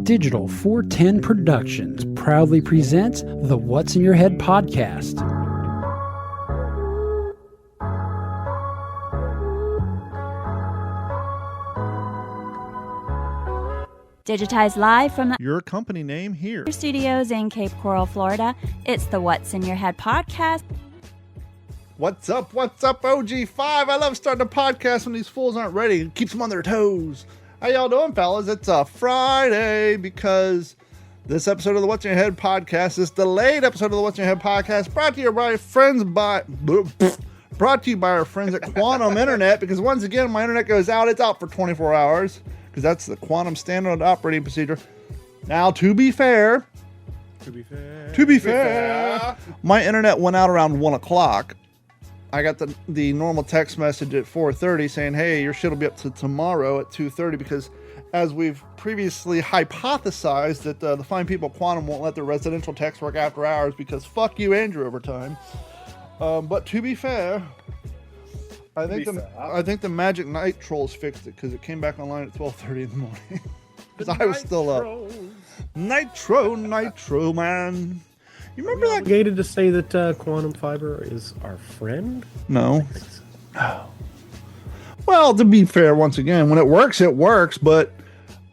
Digital 410 Productions proudly presents the What's in Your Head podcast. Digitized live from the Your company name here. studios in Cape Coral, Florida. It's the What's in Your Head podcast. What's up, OG5? I love starting a podcast when these fools aren't ready. It keeps them on their toes. How y'all doing, fellas? It's a Friday because this episode of the What's in Your Head podcast, this delayed episode of the What's in Your Head podcast, brought to you by our friends at Quantum Internet, because once again, my internet goes out. It's out for 24 hours. Because that's the quantum standard operating procedure. Now, to be fair, my internet went out around 1 o'clock. I got the normal text message at 4:30 saying, hey, your shit will be up to tomorrow at 2:30, because as we've previously hypothesized that the fine people at Quantum won't let their residential text work after hours because fuck you, Andrew, over time. But to be fair, I think the Magic Night Trolls fixed it because it came back online at 12:30 in the morning. Because I was still up. Nitro, man. You remember that? Obligated to say that quantum fiber is our friend? No. Well, to be fair, once again, when it works, but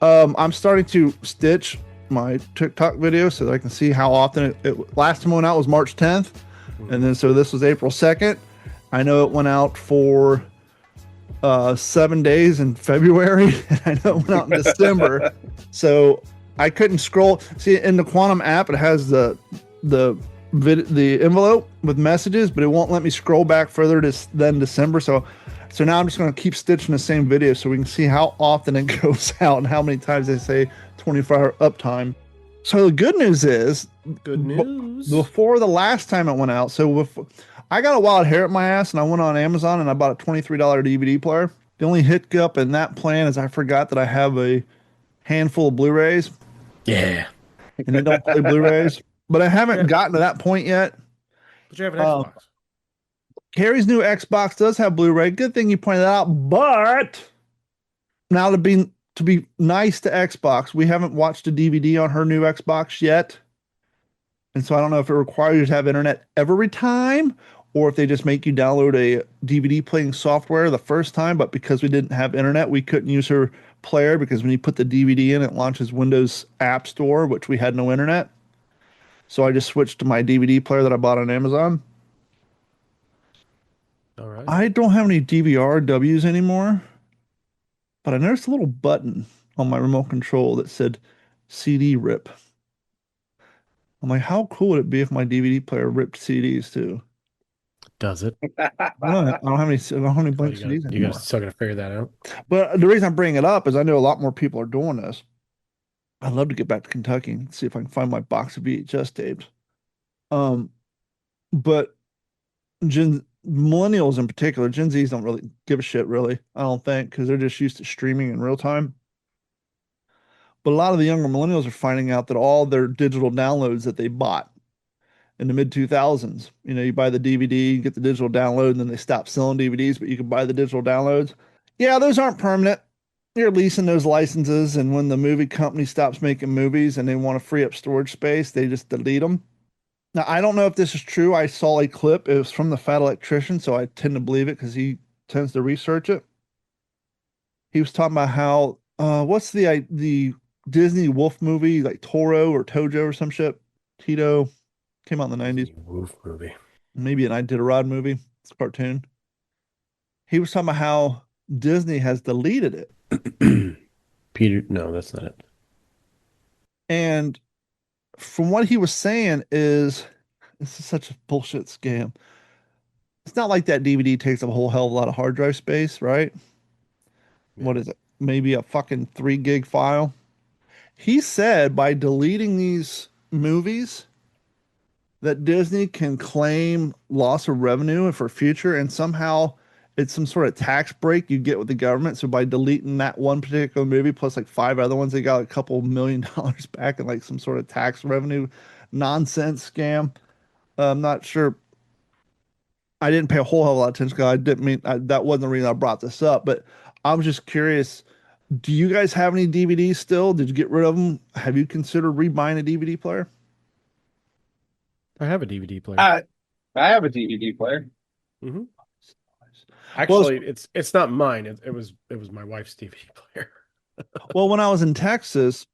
I'm starting to stitch my TikTok video so that I can see how often it last time it went out was March 10th. And then so this was April 2nd. I know it went out for 7 days in February, and I know it went out in December. So I couldn't scroll. See, in the Quantum app, it has the envelope with messages, but it won't let me scroll back further than December. So now I'm just going to keep stitching the same video so we can see how often it goes out and how many times they say 24-hour uptime. So the good news is, before the last time it went out, I got a wild hair at my ass, and I went on Amazon and I bought a $23 DVD player. The only hiccup in that plan is I forgot that I have a handful of Blu-rays. Yeah. And they don't play Blu-rays. But I haven't gotten to that point yet. But you have an Xbox. Carrie's new Xbox does have Blu-ray. Good thing you pointed that out. But now to be nice to Xbox, we haven't watched a DVD on her new Xbox yet. And so I don't know if it requires you to have internet every time, or if they just make you download a DVD playing software the first time. But because we didn't have internet, we couldn't use her player, because when you put the DVD in, it launches Windows App Store, which we had no internet. So I just switched to my DVD player that I bought on Amazon. All right. I don't have any DVR-Ws anymore, but I noticed a little button on my remote control that said CD rip. I'm like, how cool would it be if my DVD player ripped CDs too? Does it? I don't have any blank CDs anymore. You guys still got to figure that out. But the reason I'm bringing it up is I know a lot more people are doing this. I'd love to get back to Kentucky and see if I can find my box of VHS tapes. But millennials in particular, Gen Zs don't really give a shit, really, I don't think, because they're just used to streaming in real time. But a lot of the younger millennials are finding out that all their digital downloads that they bought in the mid-2000s, you buy the DVD, you get the digital download, and then they stop selling DVDs, but you can buy the digital downloads. Yeah, those aren't permanent. You're leasing those licenses, and when the movie company stops making movies and they want to free up storage space, they just delete them. Now, I don't know if this is true. I saw a clip. It was from the Fat Electrician, so I tend to believe it because he tends to research it. He was talking about how, what's the Disney wolf movie, like Toro or Tojo or some shit? Tito, came out in the 90s. Wolf movie. Maybe an Iditarod movie. It's a cartoon. He was talking about how Disney has deleted it. Peter, no, that's not it. And from what he was saying is, this is such a bullshit scam. It's not like that DVD takes up a whole hell of a lot of hard drive space, right? Yeah. What is it? Maybe a fucking 3 gig file. He said by deleting these movies that Disney can claim loss of revenue for future, and somehow it's some sort of tax break you get with the government. So by deleting that one particular movie plus like 5 other ones, they got like a couple $1 million back in like some sort of tax revenue nonsense scam. I'm not sure. I didn't pay a whole hell of a lot of attention because I didn't mean that wasn't the reason I brought this up, but I was just curious. Do you guys have any DVDs still? Did you get rid of them? Have you considered rebuying a DVD player? I have a DVD player. I I have a DVD player. Hmm. Well, Actually, it's not mine. It was my wife's DVD player. well, when I was in Texas,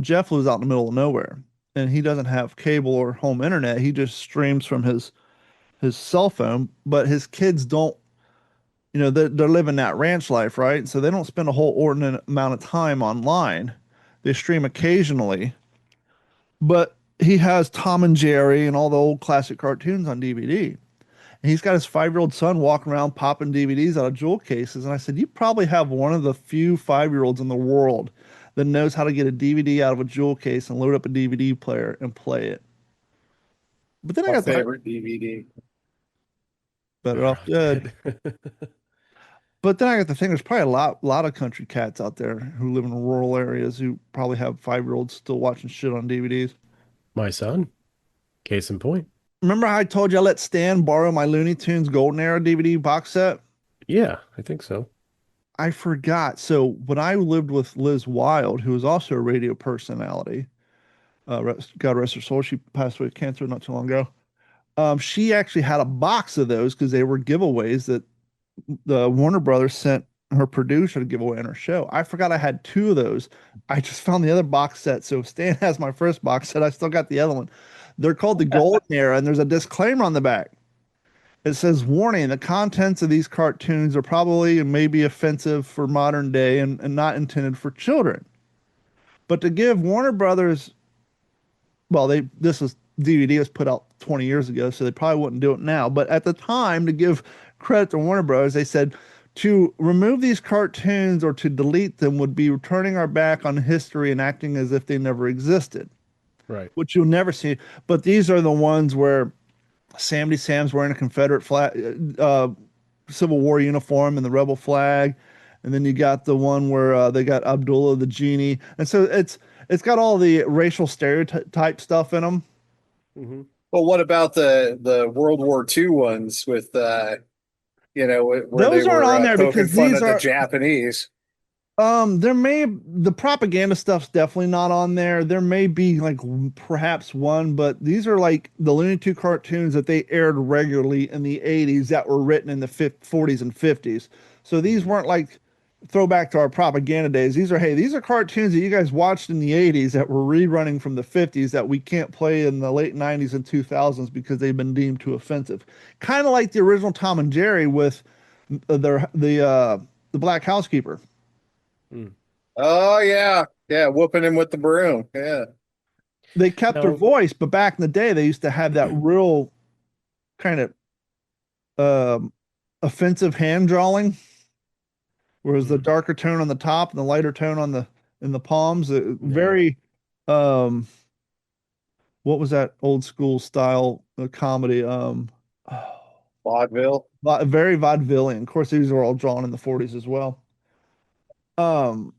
Jeff lives out in the middle of nowhere, and he doesn't have cable or home internet. He just streams from his cell phone. But his kids don't, they're living that ranch life, right? So they don't spend a whole ordinate amount of time online. They stream occasionally, but he has Tom and Jerry and all the old classic cartoons on DVD. And he's got his 5-year-old son walking around popping DVDs out of jewel cases. And I said, you probably have one of the few 5-year-olds in the world that knows how to get a DVD out of a jewel case and load up a DVD player and play it. But then I My got the favorite DVD. better off dead. But then I got the thing, there's probably a lot of country cats out there who live in rural areas who probably have 5-year-olds still watching shit on DVDs. My son. Case in point. Remember how I told you I let Stan borrow my Looney Tunes Golden Era DVD box set? Yeah, I think so. I forgot. So when I lived with Liz Wild, who was also a radio personality, God rest her soul, she passed away of cancer not too long ago. She actually had a box of those because they were giveaways that the Warner Brothers sent her producer to give away on her show. I forgot I had two of those. I just found the other box set. So if Stan has my first box set, I still got the other one. They're called the Golden Era, and there's a disclaimer on the back. It says, warning, the contents of these cartoons are probably and may be offensive for modern day and not intended for children. But to give Warner Brothers, well, this was DVD was put out 20 years ago, so they probably wouldn't do it now. But at the time, to give credit to Warner Brothers, they said to remove these cartoons or to delete them would be turning our back on history and acting as if they never existed, Right. which you'll never see. But these are the ones where Sam's wearing a Confederate flag, Civil War uniform and the rebel flag, and then you got the one where they got Abdullah the genie, and so it's got all the racial stereotype stuff in them. Hmm. Well, what about the World War II ones with where Those they aren't were on there poking because fun these at the are Japanese? the propaganda stuff's definitely not on there. There may be like perhaps one, but these are like the Looney Tunes cartoons that they aired regularly in the 80s that were written in the 40s and 50s. So these weren't like throwback to our propaganda days. These are cartoons that you guys watched in the 80s that were rerunning from the 50s that we can't play in the late 90s and 2000s because they've been deemed too offensive. Kind of like the original Tom and Jerry with the Black Housekeeper. Mm. Oh yeah, whooping him with the broom. Yeah. They kept their No. voice, but back in the day, they used to have that real kind of offensive hand drawing, whereas the darker tone on the top and the lighter tone on the in the palms. Very, um, what was that old school style comedy? Vaudeville. Very vaudevillian. Of course, these were all drawn in the 40s as well. Um,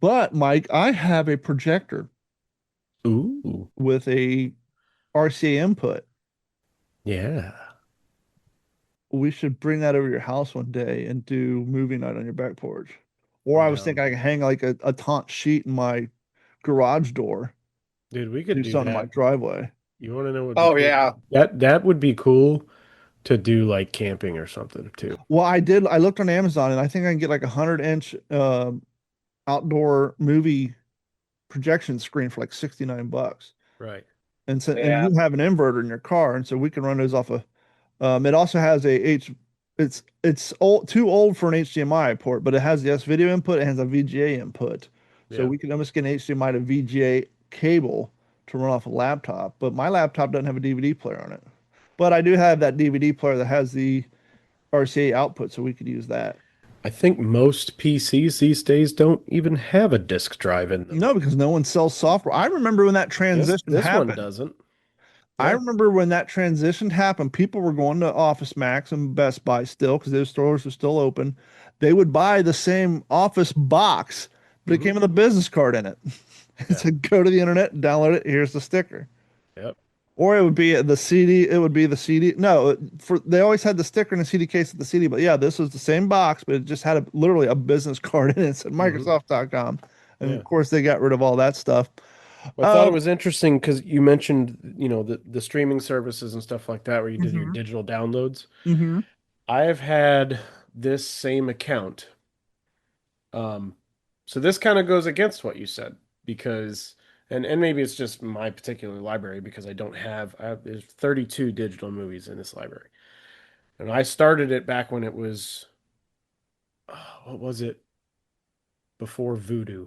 but Mike, I have a projector Ooh. with a RCA input. Yeah. We should bring that over to your house one day and do movie night on your back porch. Or I was Yeah. thinking I could hang like a taunt sheet in my garage door, Dude, we could do do something in my that. driveway. You want to know what would be Oh cool? yeah. That would be cool to do like camping or something too. Well, I looked on Amazon and I think I can get like a 100-inch outdoor movie projection screen for like $69. Right. And Yeah. you have an inverter in your car, and so we can run those off of it also has it's old, too old for an HDMI port, but it has the S video input, it has a VGA input. So Yeah. we can almost get an HDMI to VGA cable to run off a laptop, but my laptop doesn't have a DVD player on it. But I do have that DVD player that has the RCA output, so we could use that. I think most PCs these days don't even have a disk drive in them. No, because no one sells software. I remember when that This, transition this one happened. doesn't. I Yeah. remember when that transition happened, people were going to Office Max and Best Buy still because those stores were still open. They would buy the same Office box, but it came with a business card in it. It Yeah. said, go to the internet, download it, here's the sticker. Yep. Or it would be the CD. It would be the CD. No, for they always had the sticker in the CD case of the CD. But yeah, this was the same box, but it just had literally a business card in it. It said Hmm. Microsoft.com. And of Yeah. course, they got rid of all that stuff. I thought it Um, was interesting because you mentioned, the streaming services and stuff like that where you did your mhm, digital downloads. mhm. I have had this same account. Um, so this kind of goes against what you said because, and maybe it's just my particular library because there's 32 digital movies in this library. And I started it back when it was, what was it? Before Voodoo.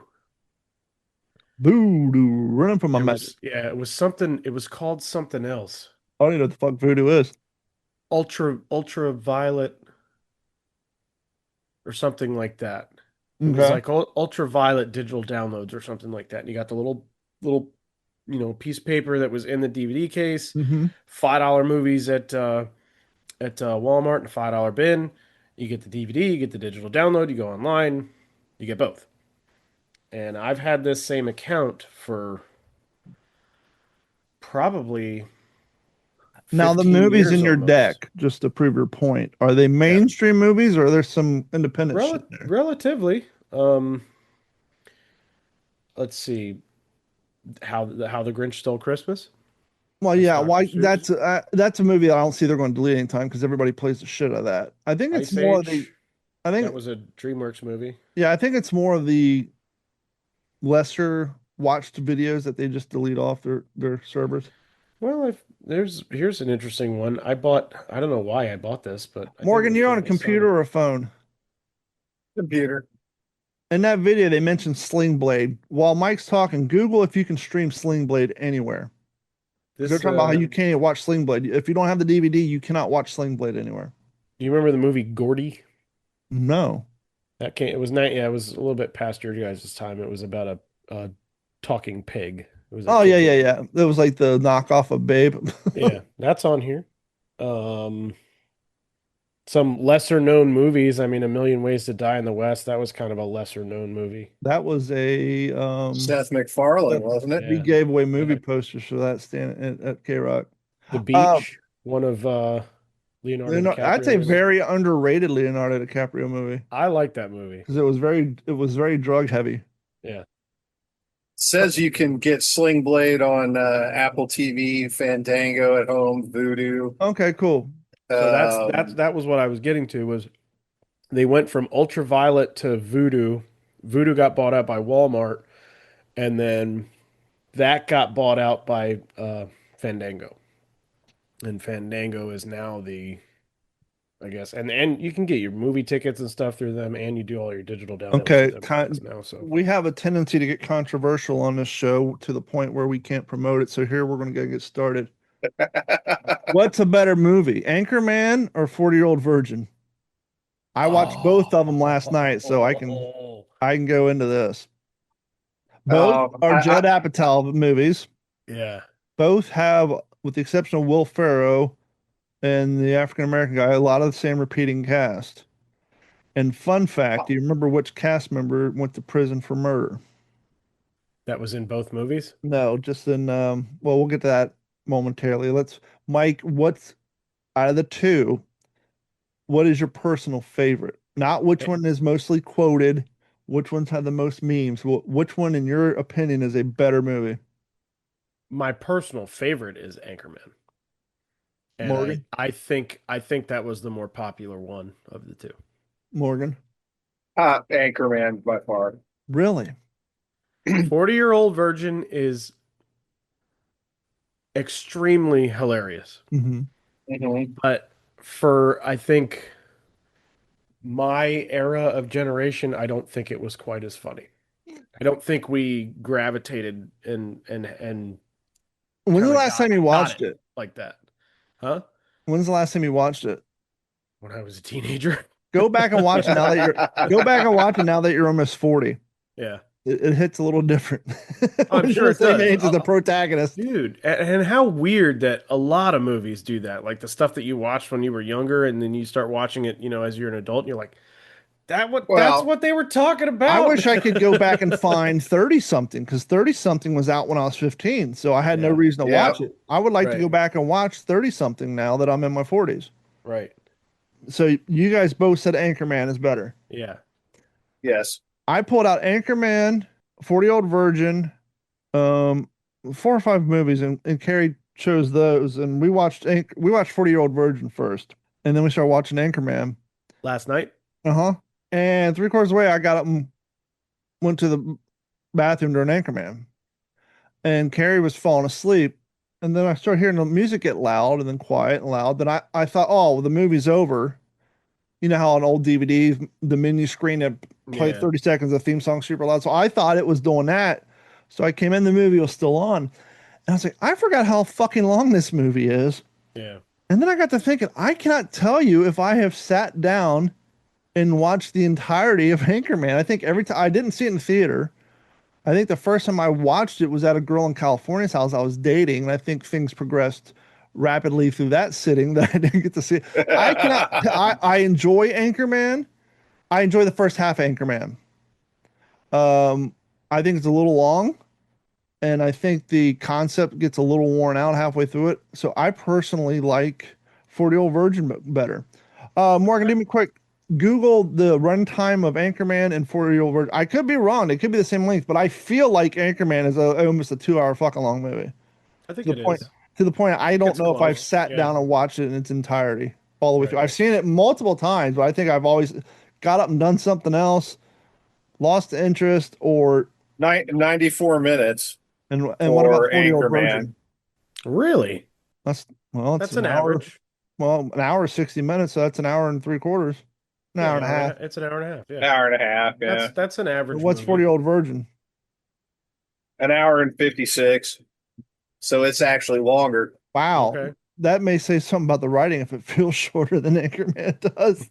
Voodoo running from my mess. It was called something else. I don't even know what the fuck voodoo is. Ultraviolet or something like that. It was Okay. like ultraviolet digital downloads or something like that. And you got the little piece of paper that was in the DVD case, Hmm. $5 movies at Walmart, and a $5 bin. You get the DVD, you get the digital download, you go online, you get both. And I've had this same account for probably Now, the 15 movies years in your almost. deck, just to prove your point, are they Yeah. mainstream movies or are there some independent shit there? Relatively. Let's see how the Grinch Stole Christmas. Well, That's yeah, Dr. why Seuss. that's a movie that I don't see they're going to delete anytime because everybody plays the shit out of that. I think it's Ice more of the Age. I That think was a DreamWorks movie. yeah, I think it's more of the lesser watched videos that they just delete off their servers. Well, if here's an interesting one. I don't know why I bought this, but I think it Morgan, was you're for on a my computer son. or a phone. Computer. In that video, they mentioned Sling Blade. While Mike's talking, Google if you can stream Sling Blade anywhere. Because they're This talking about how you can't watch Sling Blade. If you don't have the DVD, you cannot watch Sling Blade anywhere. do you remember the movie Gordy? No. That came it was not yeah, it was a little bit past your guys' time. It was about a talking pig. It was a Oh yeah, kids yeah, movie. yeah. It was like the knockoff of Babe. Yeah, that's on here. Um some lesser known movies. I mean, A Million Ways to Die in the West, that was kind of a lesser known movie. That was a Seth MacFarlane, that wasn't it? we Yeah. gave away movie Yeah. posters for that stand at K Rock. The Um, Beach, one of Leonardo That's a DiCaprio's. very underrated Leonardo DiCaprio movie I like that movie. because it was very drug heavy. Yeah. Says you can get Sling Blade on Apple TV, Fandango at home, Vudu. Okay, cool. So Um, that was what I was getting to was they went from Ultraviolet to Voodoo. Voodoo got bought out by Walmart, and then that got bought out by Fandango. And Fandango is now I guess, and you can get your movie tickets and stuff through them, and you do all your digital downloads through Okay, them guys now. So we have a tendency to get controversial on this show to the point where we can't promote it. So here we're going to get started. What's a better movie, Anchorman or 40-Year-Old Virgin? I watched both of them last night, so I can go into this. Both um, are I, I, Judd Apatow movies. yeah, Both have, with the exception of Will Ferrell and the African American guy, a lot of the same repeating cast. And fun fact, do you remember which cast member went to prison for murder? that was in both movies. No, just in well, we'll get to that momentarily. Mike, what's out of the two, what is your personal favorite? Not which Eh, one is mostly quoted, which one's had the most memes. Which one, in your opinion, is a better movie? My personal favorite is Anchorman, and Morgan? I think that was the more popular one of the two. Morgan? Anchorman by far. Really? 40-Year-Old Virgin is extremely hilarious, Hmm. Mhm. but for I think my era of generation, I don't think it was quite as funny. I don't think we gravitated and When's the kind of last time you got watched it it? like that. Huh? When's the last time you watched it? When I was a teenager. Go back and watch it now that you're go back and watch it now that you're almost 40. Yeah. It hits a little different I'm when you're sure the it same does. age as the protagonist. Dude, and how weird that a lot of movies do that. Like the stuff that you watched when you were younger and then you start watching it, as you're an adult and you're like, That's Well, what they were talking I about. wish I could go back and find 30 something because 30 something was out when I was 15. So I had no Yeah. reason to yeah, watch it. I would like to go Right. back and watch 30 something now that I'm in my 40s. Right. So you guys both said Anchorman is better. Yeah. yes. I pulled out Anchorman, 40-Year-Old Virgin, um, 4 or 5 movies, and Carrie chose those. And we watched 40-Year-Old Virgin first, and then we started watching Anchorman. Last night. Uh-huh. And 3/4 of the way, I got up and went to the bathroom during Anchorman. And Carrie was falling asleep. And then I started hearing the music get loud and then quiet and loud. Then I thought, oh, well, the movie's over. You know how on old DVDs, the menu screen that play Yeah. 30 seconds of theme song super loud. So I thought it was doing that. So I came in, the movie was still on. And I was like, I forgot how fucking long this movie is. Yeah. And then I got to thinking, I cannot tell you if I have sat down and watched the entirety of Anchorman. I think every time I didn't see it in the theater. I think the first time I watched it was at a girl in California's house I was dating, and I think things progressed rapidly through that sitting that I didn't get to see. I cannot. I enjoy Anchorman. I enjoy the first half of Anchorman. I think it's a little long, and I think the concept gets a little worn out halfway through it. So I personally like 40-Year-Old Virgin better. Morgan, do me quick. Google the runtime of Anchorman and 40-Year-Old Virgin. I could be wrong. They could be the same length, but I feel like Anchorman is almost a 2 hour fucking long movie. I think To it the point, is. to the point, I don't It's know if I've close. sat Yeah. down and watched it in its entirety all the way through. Right. I've seen it multiple times, but I think I've always got up and done something else, lost interest, or 94 minutes and what about for 40-Year-Old Anchorman. Virgin? Really? It's That's an an hour. average. Well, an hour 60 minutes, so that's an hour and 3/4, an Yeah, hour and a half. It's an hour and a half. An Yeah. hour and a half. Yeah. That's an average What's movie. 40-Year-Old Virgin? An hour and 56. So it's actually longer. Wow. Okay. That may say something about the writing if it feels shorter than Anchorman does.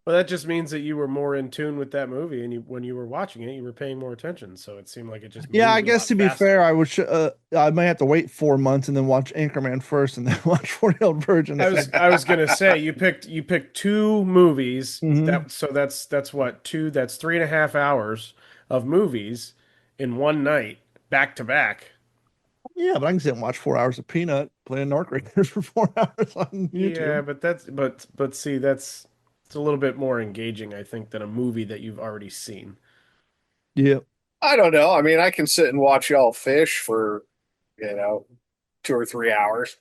Well, that just means that you were more in tune with that movie, and when you were watching it, you were paying more attention. So it seemed like it just Yeah, moved I a guess lot to be faster. fair, I might have to wait 4 months and then watch Anchorman first and then watch 40-Year-Old Virgin. I was gonna say you picked two movies Mhm. that's what that's 3.5 hours of movies in one night back to back. Yeah, but I can sit and watch 4 hours of Peanut playing Narc Raiders for 4 hours on YouTube. Yeah, but see it's a little bit more engaging, I think, than a movie that you've already seen. Yeah. I don't know. I mean, I can sit and watch y'all fish for, 2 or 3 hours.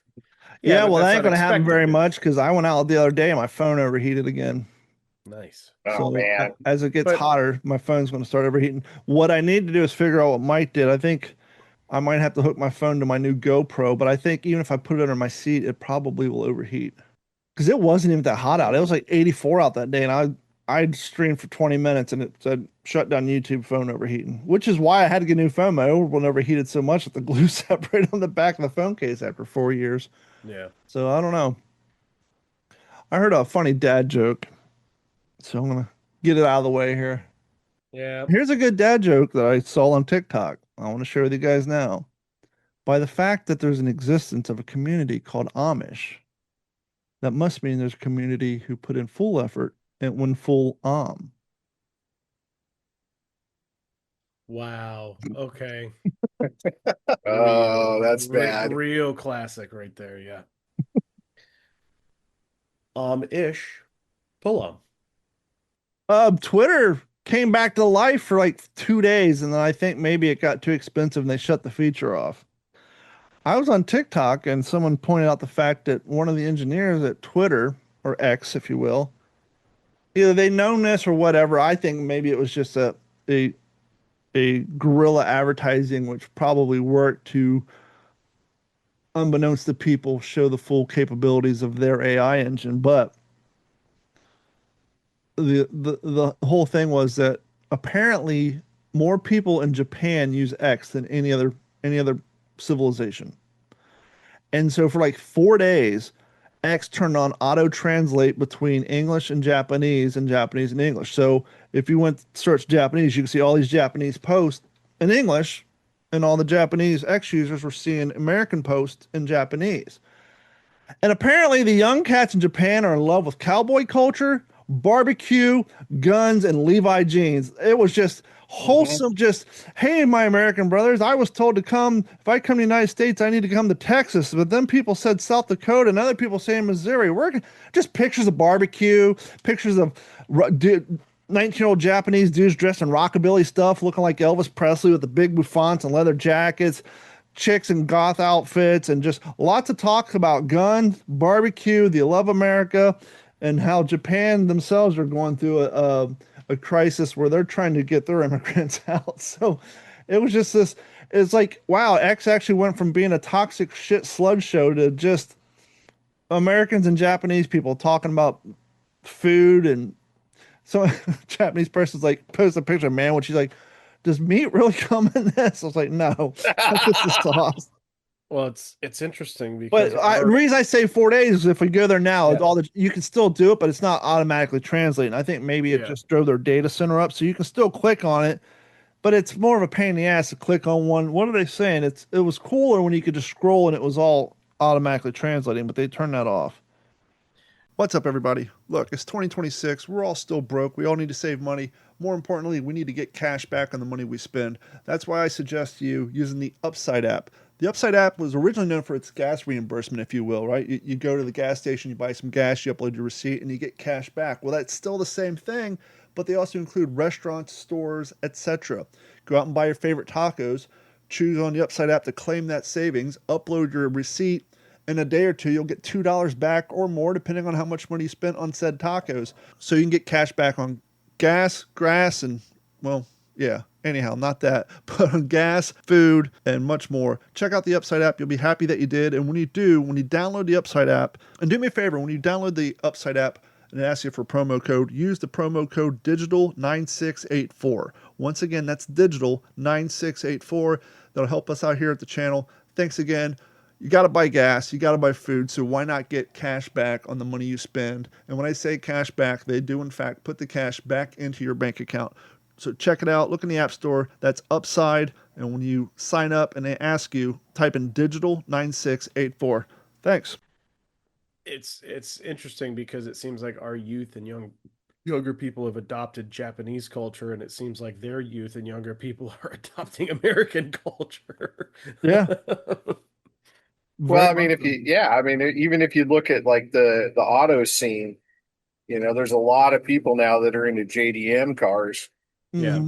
Yeah, but well, that's that ain't going to happen very unexpected. much because I went out the other day and my phone overheated again. Nice. Oh, So man. as it gets But- hotter, my phone's going to start overheating. What I need to do is figure out what Mike did. I think I might have to hook my phone to my new GoPro, but I think even if I put it under my seat, it probably will overheat. Because it wasn't even that hot out. It was like 84 out that day, and I streamed for 20 minutes and it said shut down YouTube, phone overheating, which is why I had to get a new phone. My old one overheated so much that the glue separated on the back of the phone case after 4 years. Yeah. So I don't know. I heard a funny dad joke, so I'm gonna get it out of the way here. Yeah. Here's a good dad joke that I saw on TikTok. I want to share with you guys now. By the fact that there's an existence of a community called Amish, that must mean there's a community who put in full effort and went full Wow. Okay. Oh, that's bad. Real classic right there, yeah. Ish. Pull Twitter came back to life for like 2 days, and then I think maybe it got too expensive and they shut the feature off. I was on TikTok and someone pointed out the fact that one of the engineers at Twitter, or X, if you will, either they known this or whatever. I think maybe it was just a guerrilla advertising, which probably worked to, unbeknownst to people, show the full capabilities of their AI engine. But the whole thing was that apparently more people in Japan use X than any other civilization. And so for like 4 days, X turned on auto translate between English and Japanese and Japanese and English. So if you went to search Japanese, you can see all these Japanese posts in English, and all the Japanese X users were seeing American posts in Japanese. And apparently the young cats in Japan are in love with cowboy culture, barbecue, guns, and Levi jeans. It was just Mhm. wholesome. Just, hey, my American brothers, I was told to come. If I come to the United States, I need to come to Texas. But then people said South Dakota, and other people saying Missouri. Just pictures of barbecue, pictures of 19-year-old Japanese dudes dressed in rockabilly stuff, looking like Elvis Presley with the big bouffants and leather jackets, chicks in goth outfits, and just lots of talk about guns, barbecue, the love America, and how Japan themselves are going through a crisis where they're trying to get their immigrants out. So it was just this. It's like, wow, X actually went from being a toxic shit sludge show to just Americans and Japanese people talking about food. And so Japanese person's like posts a picture of man when she's like, does meat really come in this? I was like, no, that's just the sauce. Well, it's interesting But because our the reason I say 4 days is if we go there now, yeah, all you can still do it, but it's not automatically translating. I think maybe it yeah. just drove their data center up, so you can still click on it, but it's more of a pain in the ass to click on one. What are they saying? It was cooler when you could just scroll and it was all automatically translating, but they turned that off. What's up, everybody? Look, it's 2026. We're all still broke. We all need to save money. More importantly, we need to get cash back on the money we spend. That's why I suggest you using the Upside app. The Upside app was originally known for its gas reimbursement, if you will, right? You go to the gas station, you buy some gas, you upload your receipt, and you get cash back. Well, that's still the same thing, but they also include restaurants, stores, etc. Go out and buy your favorite tacos, choose on the Upside app to claim that savings, upload your receipt, in a day or two, you'll get $2 back or more, depending on how much money you spent on said tacos. So you can get cash back on gas, grass, and, well, yeah, anyhow, not that, but on gas, food, and much more. Check out the Upside app. You'll be happy that you did. And when you do, when you download the Upside app, and do me a favor, when you download the Upside app and it asks you for promo code, use the promo code digital9684. Once again, that's digital9684. That'll help us out here at the channel. Thanks again. You got to buy gas, you got to buy food, so why not get cash back on the money you spend? And when I say cash back, they do in fact put the cash back into your bank account. So check it out, look in the App Store, that's Upside, and when you sign up and they ask you, type in digital 9684. Thanks. It's interesting because it seems like our youth and younger people have adopted Japanese culture, and it seems like their youth and younger people are adopting American culture. Yeah. Well, Very I mean, much if so. you, yeah, I mean, even if you look at like the auto scene, there's a lot of people now that are into JDM cars, Yeah.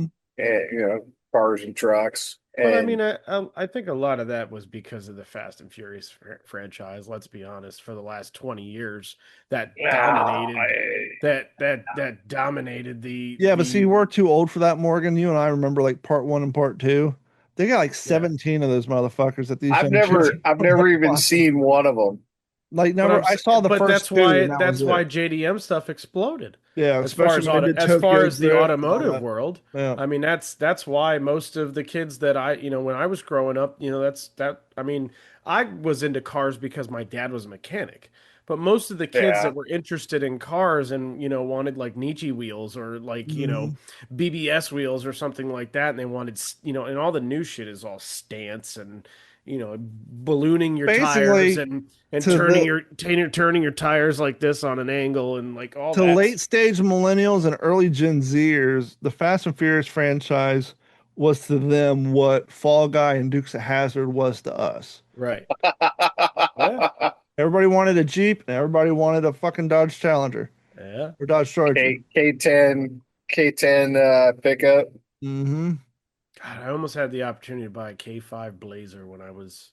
Mhm. cars and trucks, But I mean, and I think a lot of that was because of the Fast and Furious franchise. Let's be honest, for the last 20 years, that ah, dominated that dominated Yeah, but see, the we're too old for that, Morgan. You and I remember like part one and part two. They got like yeah. 17 of those motherfuckers that these I've young kids never, I've are never even watching. seen one of them. Like But never, I saw the but first two, and that was that's it. why JDM stuff exploded. Yeah, As far especially as when they did as far Tokyo as the Drift and all automotive that. world, Yeah. I mean that's why most of the kids that when I was growing up, I mean, I was into cars because my dad was a mechanic. But most of the kids Yeah, that were interested in cars and wanted like Nietzsche wheels or like Mhm. BBS wheels or something like that, and they wanted and all the new shit is all stance and ballooning your tires Basically, and to the turning your tires like this on an angle and like all to that. late stage millennials and early Gen Zers, the Fast and Furious franchise was to them what Fall Guy and Dukes of Hazzard was to us. Right. Yeah. Everybody wanted a Jeep and everybody wanted a fucking Dodge Challenger Yeah. or Dodge Charger. K10 pickup. Hmm. God, I almost had the opportunity to buy a K5 Blazer when I was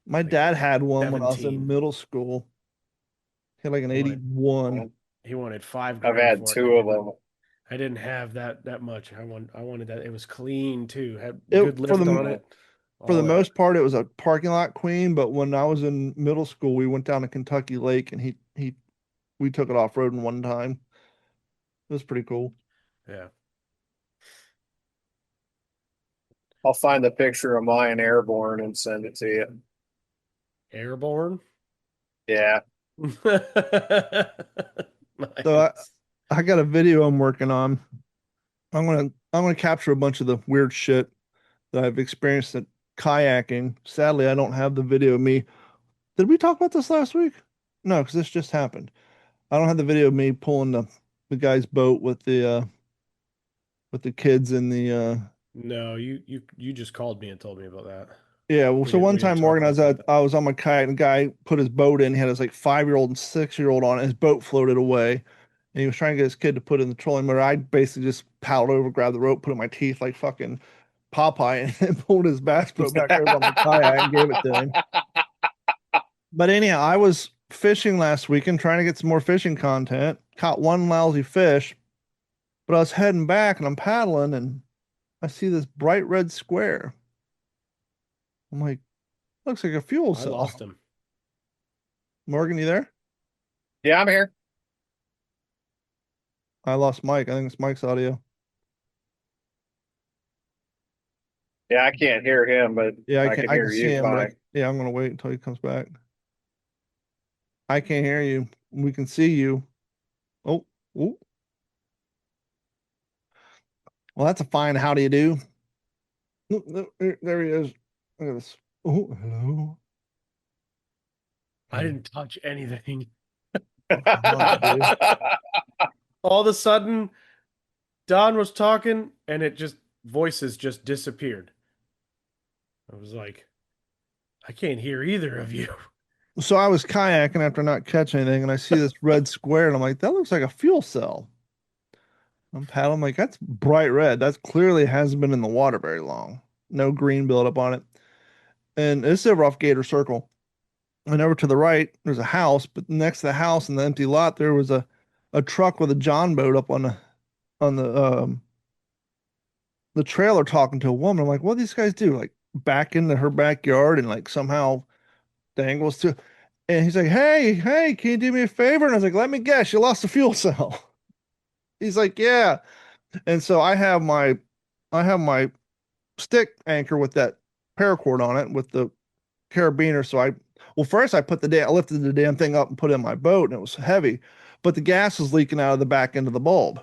My like dad had one when I was in 17. middle school. He had like an He wanted 81. he wanted five I've grand had for it. two of them. I didn't have that much. I wanted that. It was clean too. Had It good for lift on the it. for the All that. most part, it was a parking lot queen. But when I was in middle school, we went down to Kentucky Lake and he we took it off roading one time. It was pretty cool. Yeah. I'll find the picture of mine airborne and send it to you. Airborne. Yeah. So Nice. I got a video I'm working on. I'm gonna capture a bunch of the weird shit that I've experienced at kayaking. Sadly, I don't have the video of me. Did we talk about this last week? No, because this just happened. I don't have the video of me pulling the guy's boat with the kids in the No, you just called me and told me about that. yeah. Well, We so didn't one we didn't time, talk Morgan, about that. I was on my kayak, and a guy put his boat in. He had his like 5-year-old and 6-year-old on it. His boat floated away, and he was trying to get his kid to put in the trolling motor. I basically just paddled over, grabbed the rope, put it in my teeth like fucking Popeye, and pulled his bass boat back over on the kayak and gave it to him. But anyhow, I was fishing last weekend trying to get some more fishing content. Caught one lousy fish, but I was heading back and I'm paddling and I see this bright red square. I'm like, looks like a fuel I cell. lost him. Morgan, you there? Yeah, I'm here. I lost Mike. I think it's Mike's audio. Yeah, I can't hear him, but Yeah, I can I can hear see you him, but fine. yeah, I'm gonna wait until he comes back. I can't hear you. We can see you. Oh, oh. Well, that's a fine how do you do. There he is. Look at this. Oh, hello. I didn't touch anything. Come on, dude. All of a sudden, Don was talking and it just voices just disappeared. I was like, I can't hear either of you. So I was kayaking after not catching anything, and I see this red square, and I'm like, that looks like a fuel cell. I'm paddling, like, that's bright red. That clearly hasn't been in the water very long. No green buildup on it. And it's over off Gator Circle. And over to the right, there's a house, but next to the house in the empty lot, there was a truck with a John boat up on the trailer talking to a woman. I'm like, what do these guys do? Like back into her backyard and like somehow dangles to. And he's like, hey, can you do me a favor? And I was like, let me guess, you lost the fuel cell. He's like, yeah. And so I have my stick anchor with that paracord on it with the carabiner. So well, first I lifted the damn thing up and put it in my boat, and it was heavy, but the gas was leaking out of the back end of the bulb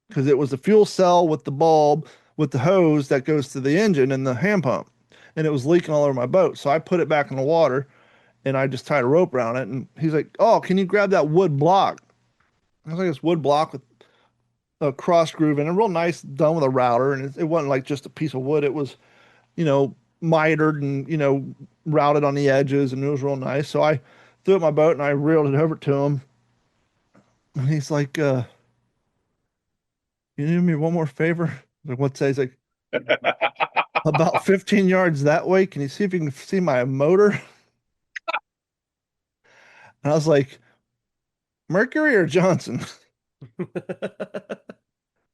because it was the fuel cell with the bulb with the hose that goes to the engine and the hand pump, and it was leaking all over my boat. So I put it back in the water, and I just tied a rope around it. And he's like, "Oh, can you grab that wood block?" I was like, "This wood block with a cross groove and a real nice, done with a router, and it wasn't like just a piece of wood. It was, mitered and routed on the edges, and it was real nice." So I threw it in my boat and I reeled it over to him, and he's like, "You do me one more favor?" Like, what's that? He's like, "About 15 yards that way. Can you see if you can see my motor?" And I was like, "Mercury or Johnson?"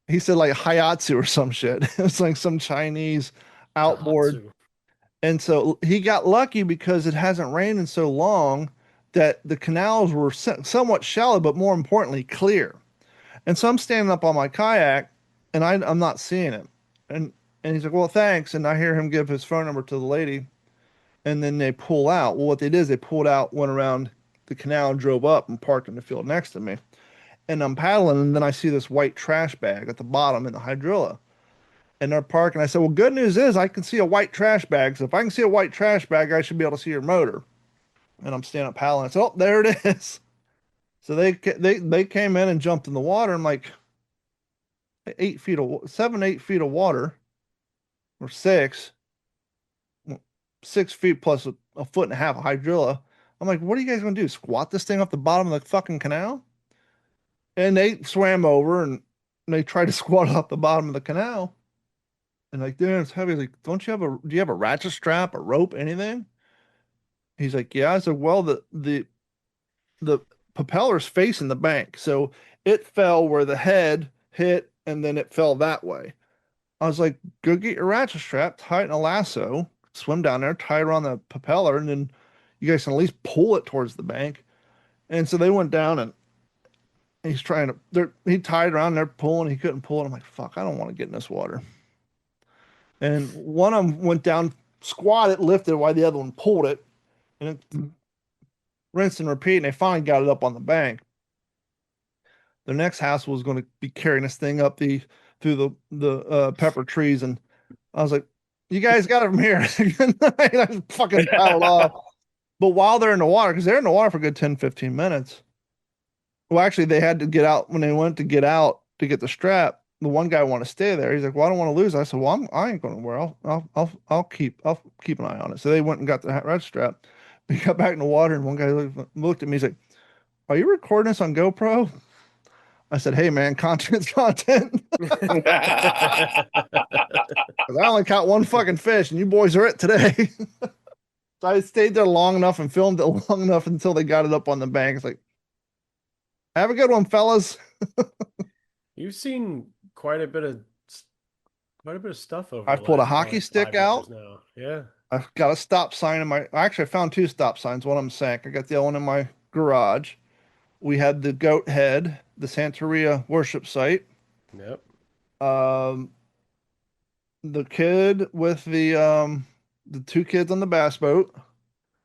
He said like Hayatsu or some shit. It's like some Chinese outboard. Daihatsu. And so he got lucky because it hasn't rained in so long that the canals were somewhat shallow, but more importantly, clear. And so I'm standing up on my kayak and I'm not seeing him. And and he's like, "Well, thanks." And I hear him give his phone number to the lady. And then they pull out. Well, what they did is they pulled out, went around the canal, and drove up and parked in the field next to me. And I'm paddling, and then I see this white trash bag at the bottom in the hydrilla. And they're parking. I said, "Well, good news is I can see a white trash bag. So if I can see a white trash bag, I should be able to see your motor." And I'm standing up paddling. I said, "Oh, there it is." So they came in and jumped in the water. I'm like 8 feet of water, or 6 feet plus a foot and a half of hydrilla. I'm like, "What are you guys gonna do? Squat this thing off the bottom of the fucking canal?" And they swam over and they tried to squat it off the bottom of the canal. And like, "Dude, it's heavy." Like, do you have a ratchet strap, a rope, anything? He's like, "Yeah." I said, "Well, the propeller's facing the bank, so it fell where the head hit, and then it fell that way." I was like, "Go get your ratchet strap, tie it in a lasso, swim down there, tie it around the propeller, and then you guys can at least pull it towards the bank." And so they went down and he's trying to, he tied it around, they're pulling, he couldn't pull it. I'm like, "Fuck, I don't want to get in this water." And one of them went down, squatted, lifted while the other one pulled it, and it rinsed and repeat, and they finally got it up on the bank. The next house was going to be carrying this thing up the through the pepper trees, and I was like, "You guys got it from here." And I just fucking paddled off. But while they're in the water, because they're in the water for a good 10, 15 minutes, Well, actually, they had to get out when they went to get out to get the strap. The one guy wanted to stay there. He's like, "Well, I don't want to lose." I said, "Well, I ain't going anywhere. I'll keep an eye on it." So they went and got the red strap. We got back in the water, and one guy looked at me. He's like, "Are you recording this on GoPro?" I said, "Hey, man, content's content." 'Cause I only caught one fucking fish, and you boys are it today. So I stayed there long enough and filmed it long enough until they got it up on the bank. It's like, have a good one, fellas. You've seen quite a bit of stuff over I the pulled a last hockey probably stick 5 years out. now. Yeah. I've got a stop sign in my. Actually, I found two stop signs. One of them sank. I got the other one in my garage. We had the goat head, the Santeria worship site. Yep. Um, the kid with the two kids on the bass boat.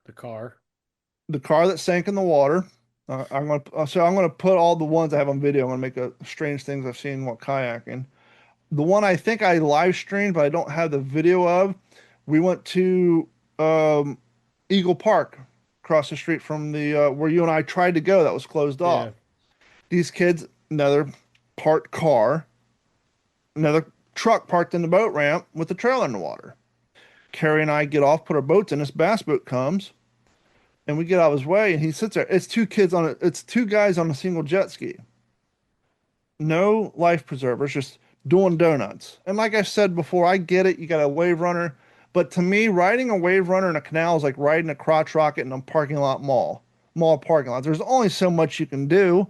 The car. The car that sank in the water. I'm gonna put all the ones I have on video. I'm gonna make a strange things I've seen while kayaking. The one I think I live streamed, but I don't have the video of. We went to um, Eagle Park, across the street from the where you and I tried to go. That was closed off. Yeah. These kids, another parked car, another truck parked in the boat ramp with the trailer in the water. Carrie and I get off, put our boats in. This bass boat comes, and we get out of his way, and he sits there. It's two kids on it. It's two guys on a single jet ski. No life preservers, just doing donuts. And like I said before, I get it. You got a wave runner. But to me, riding a wave runner in a canal is like riding a crotch rocket in a parking lot mall parking lot. There's only so much you can do.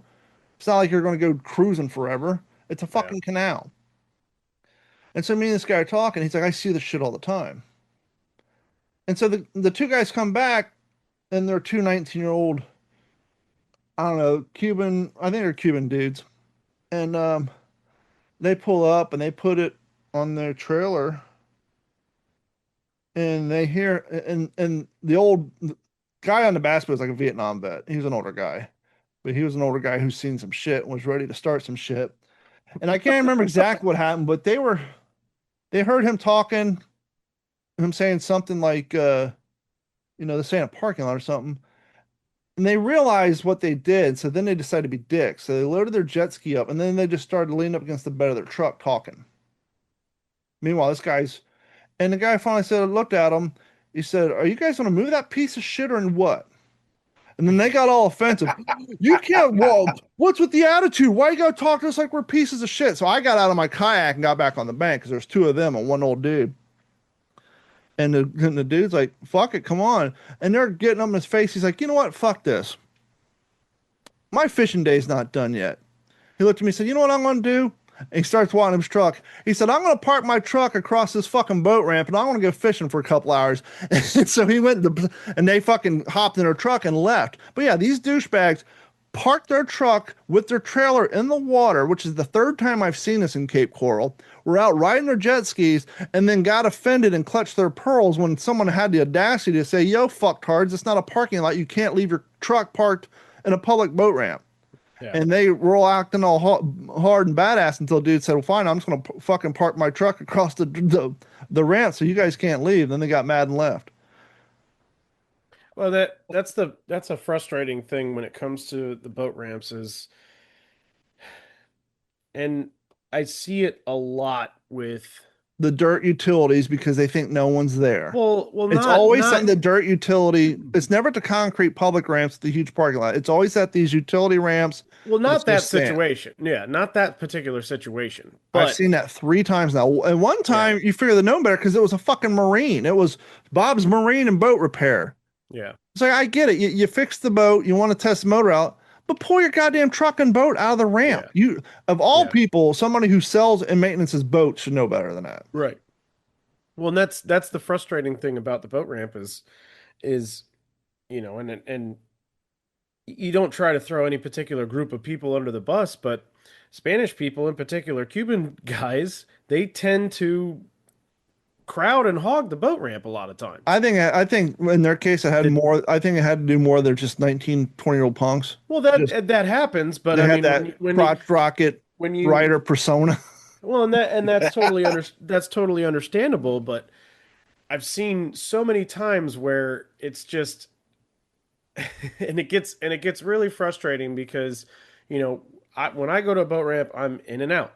It's not like you're going to go cruising forever. It's a Yeah. fucking canal. And so me and this guy are talking. He's like, I see this shit all the time. And so the two guys come back and they're two 19-year-old, I don't know, Cuban, I think they're Cuban dudes. And they pull up and they put it on their trailer and they hear and the old guy on the bass boat was like a Vietnam vet. He was an older guy, but he was an older guy who's seen some shit and was ready to start some shit. And I can't remember exactly what happened, but they heard him talking, him saying something like they're saying a parking lot or something. And they realized what they did, so then they decided to be dicks. So they loaded their jet ski up and then they just started leaning up against the bed of their truck talking. Meanwhile, and the guy finally looked at him. He said, "Are you guys going to move that piece of shit or what?" And then they got all offensive. You can't, well, what's with the attitude? Why you got to talk to us like we're pieces of shit? So I got out of my kayak and got back on the bank because there's two of them and one old dude. And the dude's like, fuck it, come on. And they're getting up in his face. He's like, you know what? Fuck this. My fishing day's not done yet. He looked at me and said, you know what I'm going to do? And he starts walking his truck. He said, I'm going to park my truck across this fucking boat ramp and I want to go fishing for a couple hours. And so he went and they fucking hopped in their truck and left. But yeah, these douchebags parked their truck with their trailer in the water, which is the third time I've seen this in Cape Coral. Were out riding their jet skis and then got offended and clutched their pearls when someone had the audacity to say, yo, fucktards, it's not a parking lot. You can't leave your truck parked in a public boat ramp. Yeah. And they were all acting all hard and badass until dude said, well, fine, I'm just going to fucking park my truck across the ramp so you guys can't leave. Then they got mad and left. Well, that's a frustrating thing when it comes to the boat ramps and I see it a lot with The dirt utilities because they think no one's there. well It's not always not on the dirt utility. It's never at the concrete public ramps, the huge parking lot. It's always at these utility ramps. well That's not that just sand. situation. Yeah, not that particular situation. I've But seen that three times now. And one yeah, time you figure they know better because it was a fucking Marine. It was Bob's Marine and Boat Repair. yeah, It's like, I get it. You fix the boat, you want to test the motor out, but pull your goddamn truck and boat out of the ramp. yeah, You, of all yeah. people, somebody who sells and maintenances boats should know better than that. Right. Well, and that's the frustrating thing about the boat ramp is and you don't try to throw any particular group of people under the bus, but Spanish people in particular, Cuban guys, they tend to crowd and hog the boat ramp a lot of times. I think in their case it had It- more. I think it had to do more. They're just 19, 20-year-old punks. well, Just that happens, but they I had mean, that crotch rocket when you rider persona. well, and that's totally understandable, but I've seen so many times where it's just and it gets really frustrating because When I go to a boat ramp, I'm in and out.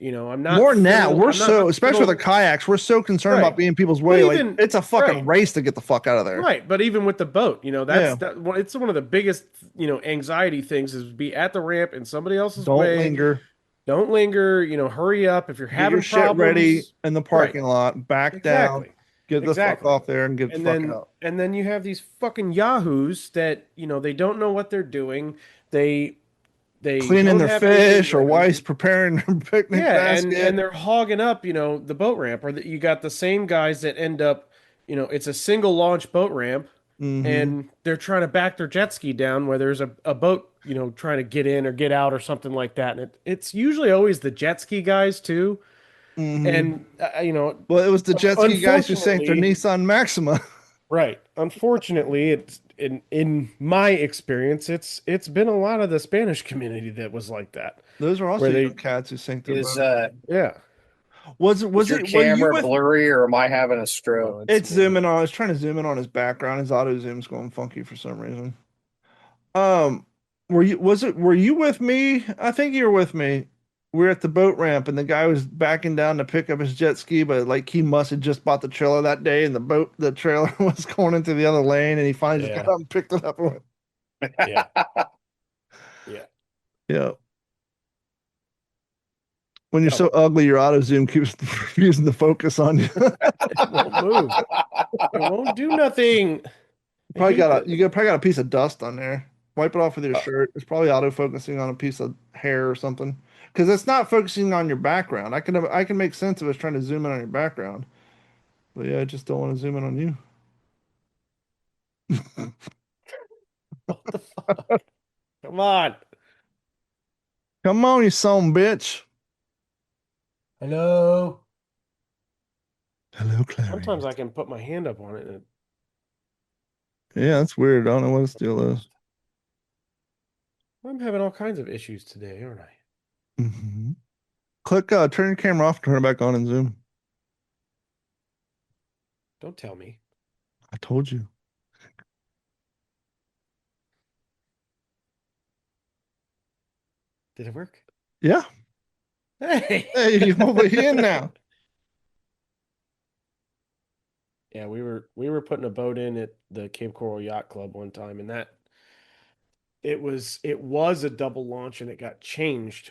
I'm not More than that, fiddle. we're I'm not so, especially with the fiddle. kayaks, we're so concerned about Right. being people's Well, way. Like even it's a fucking right. race to get the fuck out of there. Right, but even with the boat, Yeah. it's one of the biggest, anxiety things is be at the ramp in somebody else's Don't way. linger. Don't linger, hurry up if you're Get your having shit ready problems. in the Right. parking lot. Back down. Exactly. Get the fuck Exactly. off there and get the And fuck then out. and then you have these fucking yahoos that, they don't know what they're doing. They they Cleaning don't their have anything fish or ready. wife's preparing their picnic Yeah, and basket. they're hogging up, the boat ramp, or that you got the same guys that end up, it's a single launch boat ramp, Mm-hmm. and they're trying to back their jet ski down where there's a boat, trying to get in or get out or something like that. And it's usually always the jet ski guys too. Mm-hmm. And Well, it was the jet ski guys who sank their unfortunately, Nissan Maxima. right. Unfortunately, it's in my experience, it's been a lot of the Spanish community that was like that, Those are also where young they, cats who sank their Is boat. yeah. Was it is was your it were you camera with blurry or am I having a stroke? No, it's it's me. zooming on. I was trying to zoom in on his background. His auto zoom's going funky for some reason. Um, were you with me? I think you were with me. We were at the boat ramp and the guy was backing down to pick up his jet ski, but like he must have just bought the trailer that day and the trailer was going into the other lane and he finally just got Yeah, up and picked it up and went, yeah, yeah. yeah. When you're Oh, so ugly, your auto zoom keeps refusing to focus on you. it won't move. It won't do nothing. I Probably hate got this. probably got a piece of dust on there. Wipe it off with your Uh, shirt. It's probably auto focusing on a piece of hair or something. Because it's not focusing on your background. I can make sense if it's trying to zoom in on your background. But yeah, I just don't want to zoom in on you. what the fuck? Come on. Come on, you son of a bitch. Hello. Hello, Sometimes Clarice. I can put my hand up on it and Yeah, that's weird. I don't know what its deal is. I'm having all kinds of issues today, aren't I? Click turn your camera off, turn it back on and zoom. Don't tell me. I told you. Did it work? Yeah. Hey. Hey, you're over here now. Yeah, we were putting a boat in at the Cape Coral Yacht Club one time, and that it was a double launch, and it got changed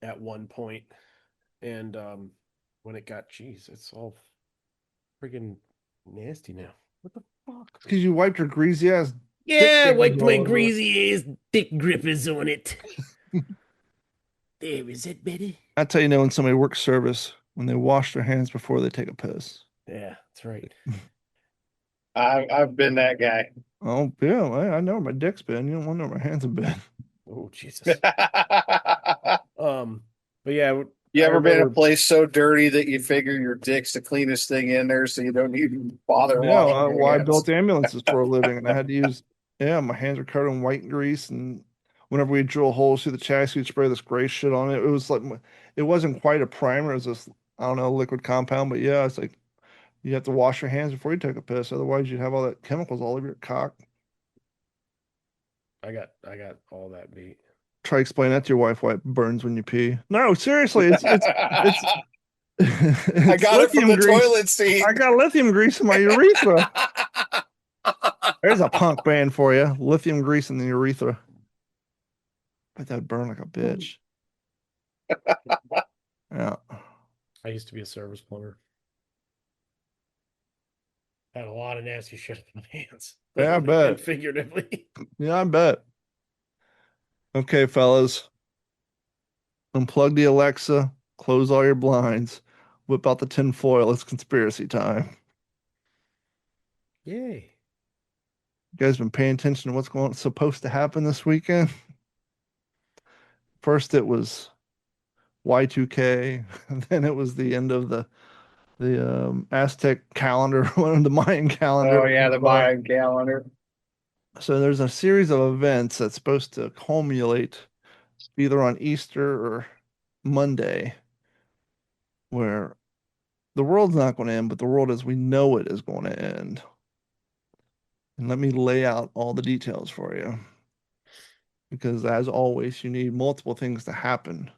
at one point. And when it got, geez, it's all friggin' nasty now. What the fuck? Because you wiped your greasy ass dick Yeah, I grippers wiped my all over greasy ass dick grippers on it. There is it, Betty. That's how you know when somebody works service, when they wash their hands before they take a piss. Yeah, that's right. I've been that guy. Oh, yeah, I know where my dick's been. You don't want to know where my hands have been. Oh, Jesus. But yeah, You I ever been in a remember. place so dirty that you figure your dick's the cleanest thing in there, so you don't even bother Yeah, washing well, your I hands? built ambulances for a living, and I had to use, yeah, my hands are covered in white grease, and whenever we drill holes through the chassis, we'd spray this gray shit on it. It was like, it wasn't quite a primer, it was this, I don't know, liquid compound, but yeah, it's like you have to wash your hands before you take a piss, otherwise you'd have all that chemicals all over your cock. I got all that beat. Try explain that to your wife why it burns when you pee. No, seriously, it's I it's got it from lithium the grease. toilet seat. I got lithium grease in my urethra. There's a punk band for you. Lithium grease in the urethra. Bet that'd burn like a bitch. Yeah. I used to be a service plumber. Had a lot of nasty shit on my hands. Yeah, I Literally bet. and figuratively. Yeah, I bet. Okay, fellas. Unplug the Alexa, close all your blinds, whip out the tin foil. It's conspiracy time. Yay. You guys been paying attention to what's supposed to happen this weekend? First it was Y2K, and then it was the end of the Aztec calendar, one of the Mayan calendar. Oh yeah, the Mayan calendar. So there's a series of events that's supposed to culminate either on Easter or Monday, where the world's not going to end, but the world as we know it is going to end. And let me lay out all the details for you. because, as always, you need multiple things to happen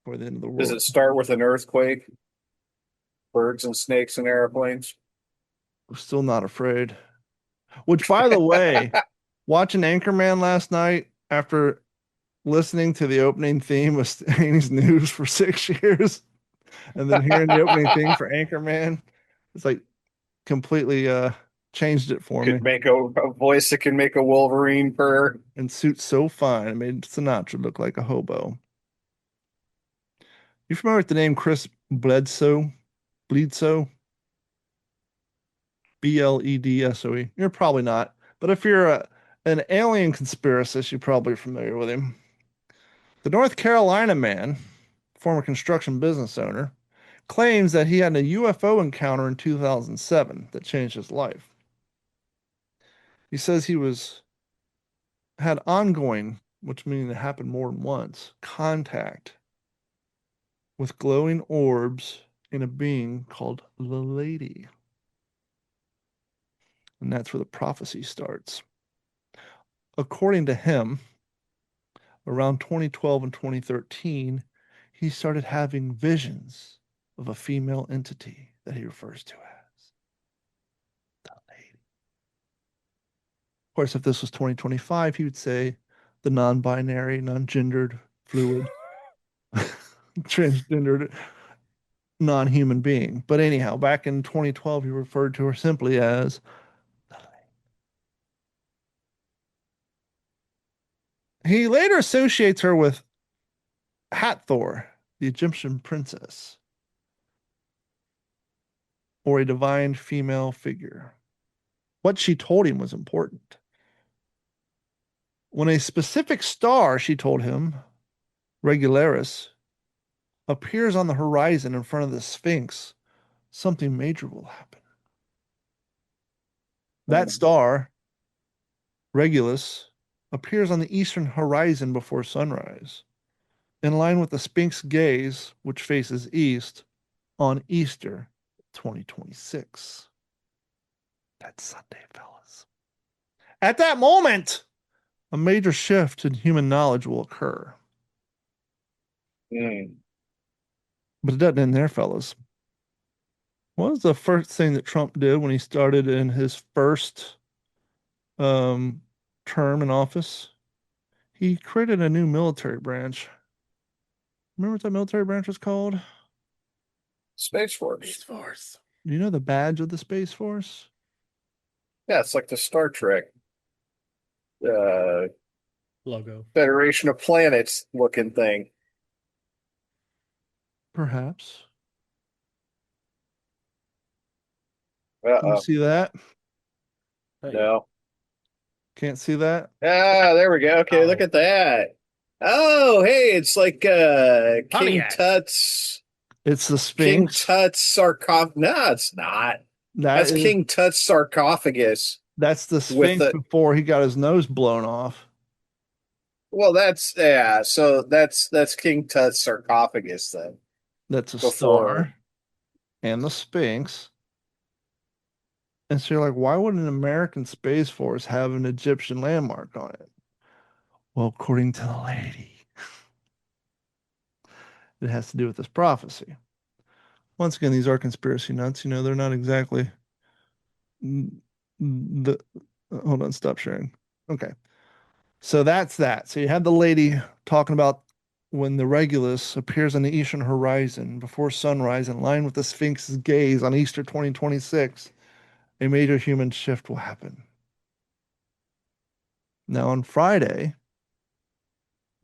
for the end of the Does world. it start with an earthquake? Birds and snakes and airplanes? I'm still not afraid. Which, by the way, watching Anchorman last night after listening to the opening theme of Stanley's News for 6 years and then hearing the opening thing for Anchorman, it's like completely changed it for me. Could make a voice that can make a Wolverine purr. And suits so fine, it made Sinatra look like a hobo. You familiar with the name Chris Bledsoe? Bledsoe? Bledsoe. You're probably not. But if you're an alien conspiracist, you're probably familiar with him. The North Carolina man, former construction business owner, claims that he had a UFO encounter in 2007 that changed his life. He says he had ongoing, which means it happened more than once, contact with glowing orbs in a being called the Lady. And that's where the prophecy starts. According to him, around 2012 and 2013, he started having visions of a female entity that he refers to as the Lady. Of course, if this was 2025, he would say the non-binary, non-gendered, fluid, transgendered, non-human being. But anyhow, back in 2012, he referred to her simply as the Lady. He later associates her with Hathor, the Egyptian princess, or a divine female figure. What she told him was important. When a specific star, she told him, Regularis, appears on the horizon in front of the Sphinx, something major will happen. That star, Regulus, appears on the eastern horizon before sunrise, in line with the Sphinx gaze, which faces east, on Easter 2026. That's Sunday, fellas. At that moment, a major shift in human knowledge will occur. Mm. But it doesn't end there, fellas. What was the first thing that Trump did when he started in his first term in office? He created a new military branch. Remember what that military branch was called? Space Force. Space Force. Do you know the badge of the Space Force? Yeah, it's like the Star Trek Logo. Federation of Planets looking thing. Perhaps. Can you Uh-oh. see that? No. Can't see that? Ah, there we go. Okay, look Oh. at that. Oh, hey, it's like King Pontiac. Tut's It's the King Sphinx. Tut's sarcophagus. No, it's not. That's King Tut's sarcophagus. That's the With Sphinx before he got his nose blown off. Well, that's yeah. So that's King Tut's sarcophagus then. That's a Before. star and the Sphinx. And so you're like, why would an American Space Force have an Egyptian landmark on it? Well, according to the lady, it has to do with this prophecy. Once again, these are conspiracy nuts. You know, they're not exactly the. Hold on, stop sharing. Okay. So that's that. So you had the lady talking about when the Regulus appears on the eastern horizon before sunrise in line with the Sphinx's gaze on Easter 2026, a major human shift will happen. Now on Friday,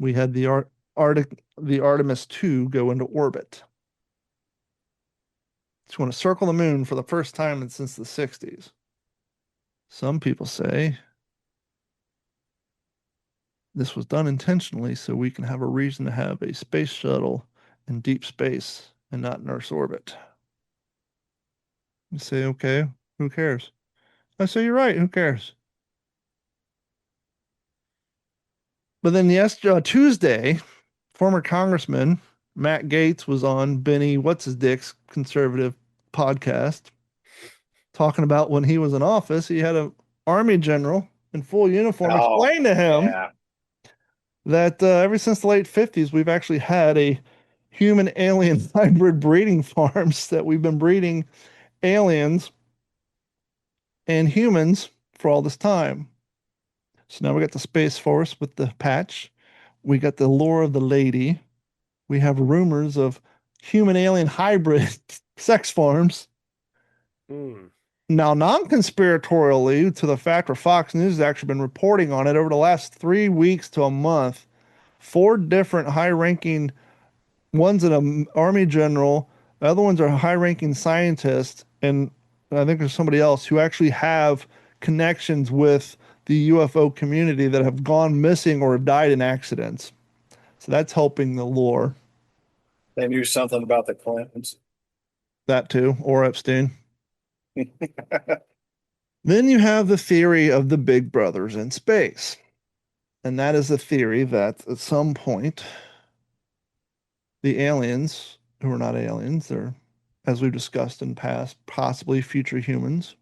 we had the Artemis 2 go into orbit. It's going to circle the moon for the first time since the 60s. Some people say this was done intentionally so we can have a reason to have a space shuttle in deep space and not in Earth's orbit. You say, okay, who cares? I say, you're right, who cares? But then Tuesday, former Congressman Matt Gaetz was on Benny What's-His-Dick's conservative podcast talking about when he was in office, he had an Army general in full uniform explain to him yeah. that ever since the late 50s, we've actually had a human alien hybrid breeding farms that we've been breeding aliens and humans for all this time. So now we got the Space Force with the patch. We got the lore of the lady. We have rumors of human alien hybrid sex farms. Hmm. Now, non-conspiratorially to the fact where Fox News has actually been reporting on it over the last 3 weeks to a month, four different high-ranking, one's an army general, the other ones are high-ranking scientists, and I think there's somebody else who actually have connections with the UFO community that have gone missing or have died in accidents. So that's helping the lore. They knew something about the Clintons. That too, or Epstein. Then you have the theory of the big brothers in space. And that is a theory that at some point, the aliens, who are not aliens, they're, as we've discussed in past, possibly future humans,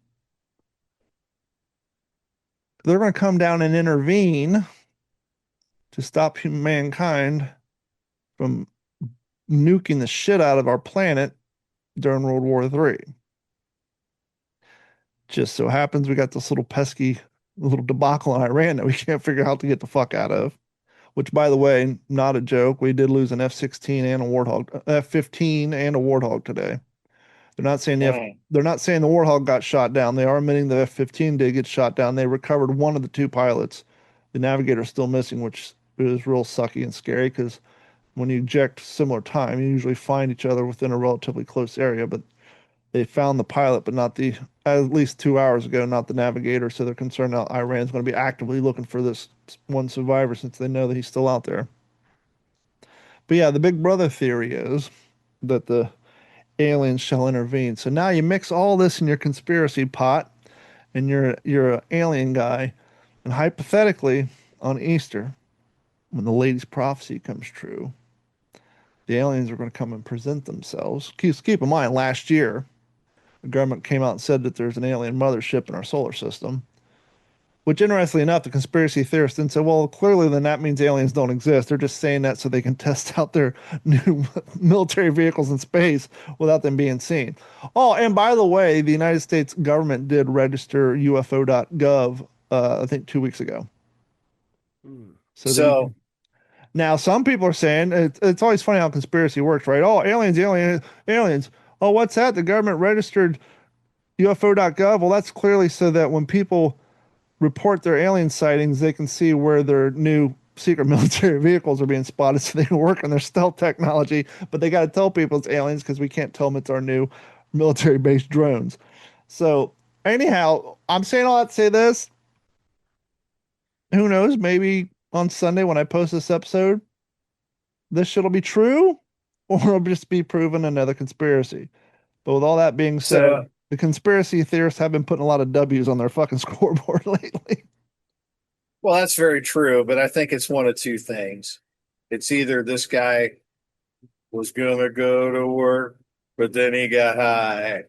they're going to come down and intervene to stop mankind from nuking the shit out of our planet during World War III. Just so happens we got this little pesky little debacle in Iran that we can't figure out how to get the fuck out of. Which, by the way, not a joke. We did lose an F-16 and a Warthog, F-15 and a Warthog today. They're not saying they're not saying the Warthog got shot down. They are admitting the F-15 did get shot down. They recovered one of the two pilots. The navigator's still missing, which is real sucky and scary because when you eject similar time, you usually find each other within a relatively close area. But they found the pilot, but not the at least 2 hours ago, not the navigator. So they're concerned that Iran's going to be actively looking for this one survivor since they know that he's still out there. But yeah, the Big Brother theory is that the aliens shall intervene. So now you mix all this in your conspiracy pot, and you're an alien guy, and hypothetically on Easter, when the lady's prophecy comes true, the aliens are going to come and present themselves. Keep in mind, last year the government came out and said that there's an alien mothership in our solar system. Which, interestingly enough, the conspiracy theorists then said, well, clearly then that means aliens don't exist. They're just saying that so they can test out their new military vehicles in space without them being seen. Oh, and by the way, the United States government did register UFO.gov, I think 2 weeks ago. So that you So can. Now, some people are saying it's always funny how conspiracy works, right? Oh, aliens, aliens, aliens. Oh, what's that? The government registered UFO.gov. Well, that's clearly so that when people report their alien sightings, they can see where their new secret military vehicles are being spotted so they can work on their stealth technology. But they got to tell people it's aliens because we can't tell them it's our new military based drones. So, anyhow, I'm saying all that to say this. Who knows? Maybe on Sunday when I post this episode, this shit'll be true or it'll just be proven another conspiracy. But with all that being said, so the conspiracy theorists have been putting a lot of W's on their fucking scoreboard lately. well, that's very true, but I think it's one of two things. It's either this guy was gonna go to work, but then he got high,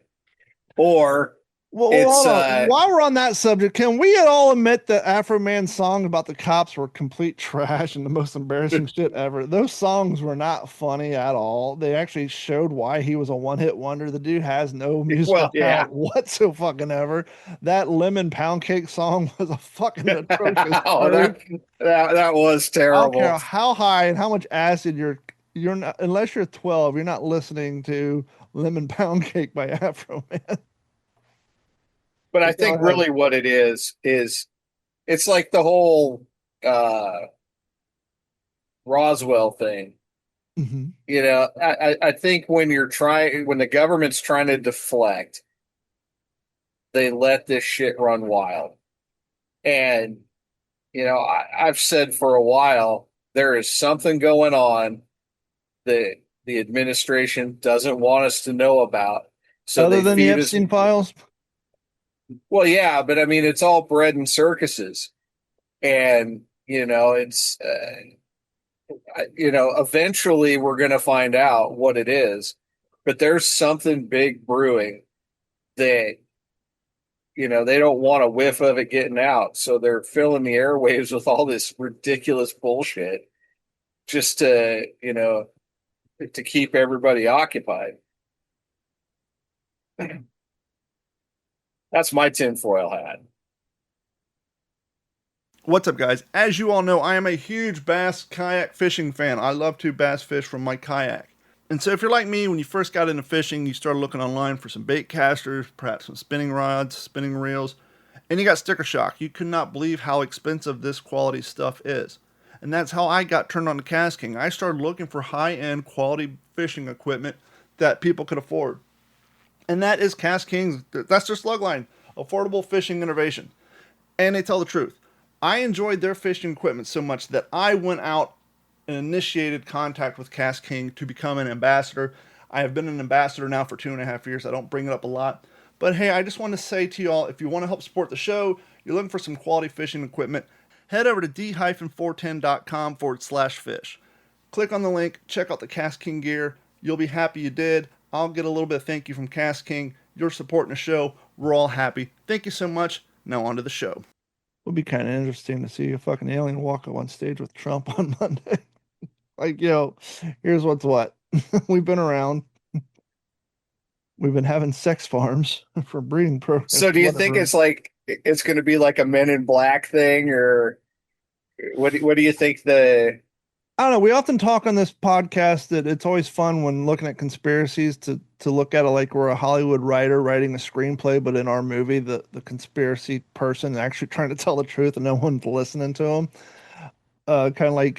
or Well, it's hold on. While we're on that subject, can we at all admit that Afro Man's song about the cops were complete trash and the most embarrassing shit ever? Those songs were not funny at all. They actually showed why he was a one-hit wonder. The dude has no musical well, yeah. talent whatsoever. That Lemon Pound Cake song was a fucking atrocious Oh, turd. that was I don't care terrible. how high and how much acid you're not, unless you're 12, you're not listening to Lemon Pound Cake by Afro Man. But I But go think ahead. really what it is it's like the whole Roswell thing. Mhm. You know, I think when when the government's trying to deflect, they let this shit run wild. And, I've said for a while, there is something going on that the administration doesn't want us to know about. So Other they than the feed us. Epstein files. Well, yeah, but I mean, it's all bread and circuses. And, eventually we're going to find out what it is. But there's something big brewing that they don't want a whiff of it getting out, so they're filling the airwaves with all this ridiculous bullshit just to keep everybody occupied. That's my tinfoil hat. What's up, guys? As you all know, I am a huge bass kayak fishing fan. I love to bass fish from my kayak. And so if you're like me, when you first got into fishing, you started looking online for some bait casters, perhaps some spinning rods, spinning reels, and you got sticker shock. You could not believe how expensive this quality stuff is. And that's how I got turned on to KastKing. I started looking for high-end quality fishing equipment that people could afford. And that is KastKing's, that's their slug line, affordable fishing innovation. And they tell the truth. I enjoyed their fishing equipment so much that I went out and initiated contact with KastKing to become an ambassador. I have been an ambassador now for 2.5 years. I don't bring it up a lot. But hey, I just want to say to y'all, if you want to help support the show, you're looking for some quality fishing equipment, head over to d-410.com/fish. Click on the link, check out the KastKing gear. You'll be happy you did. I'll get a little bit of thank you from KastKing. You're supporting the show. We're all happy. Thank you so much. Now on to the show. It would be kind of interesting to see a fucking alien walk up on stage with Trump on Monday. Like, here's what's what. We've been around. We've been having sex farms for breeding programs. So do you think it's going to be like a Men in Black thing, or what do you think I don't know. We often talk on this podcast that it's always fun when looking at conspiracies to look at it like we're a Hollywood writer writing a screenplay, but in our movie, the conspiracy person actually trying to tell the truth and no one's listening to him. Kind of like,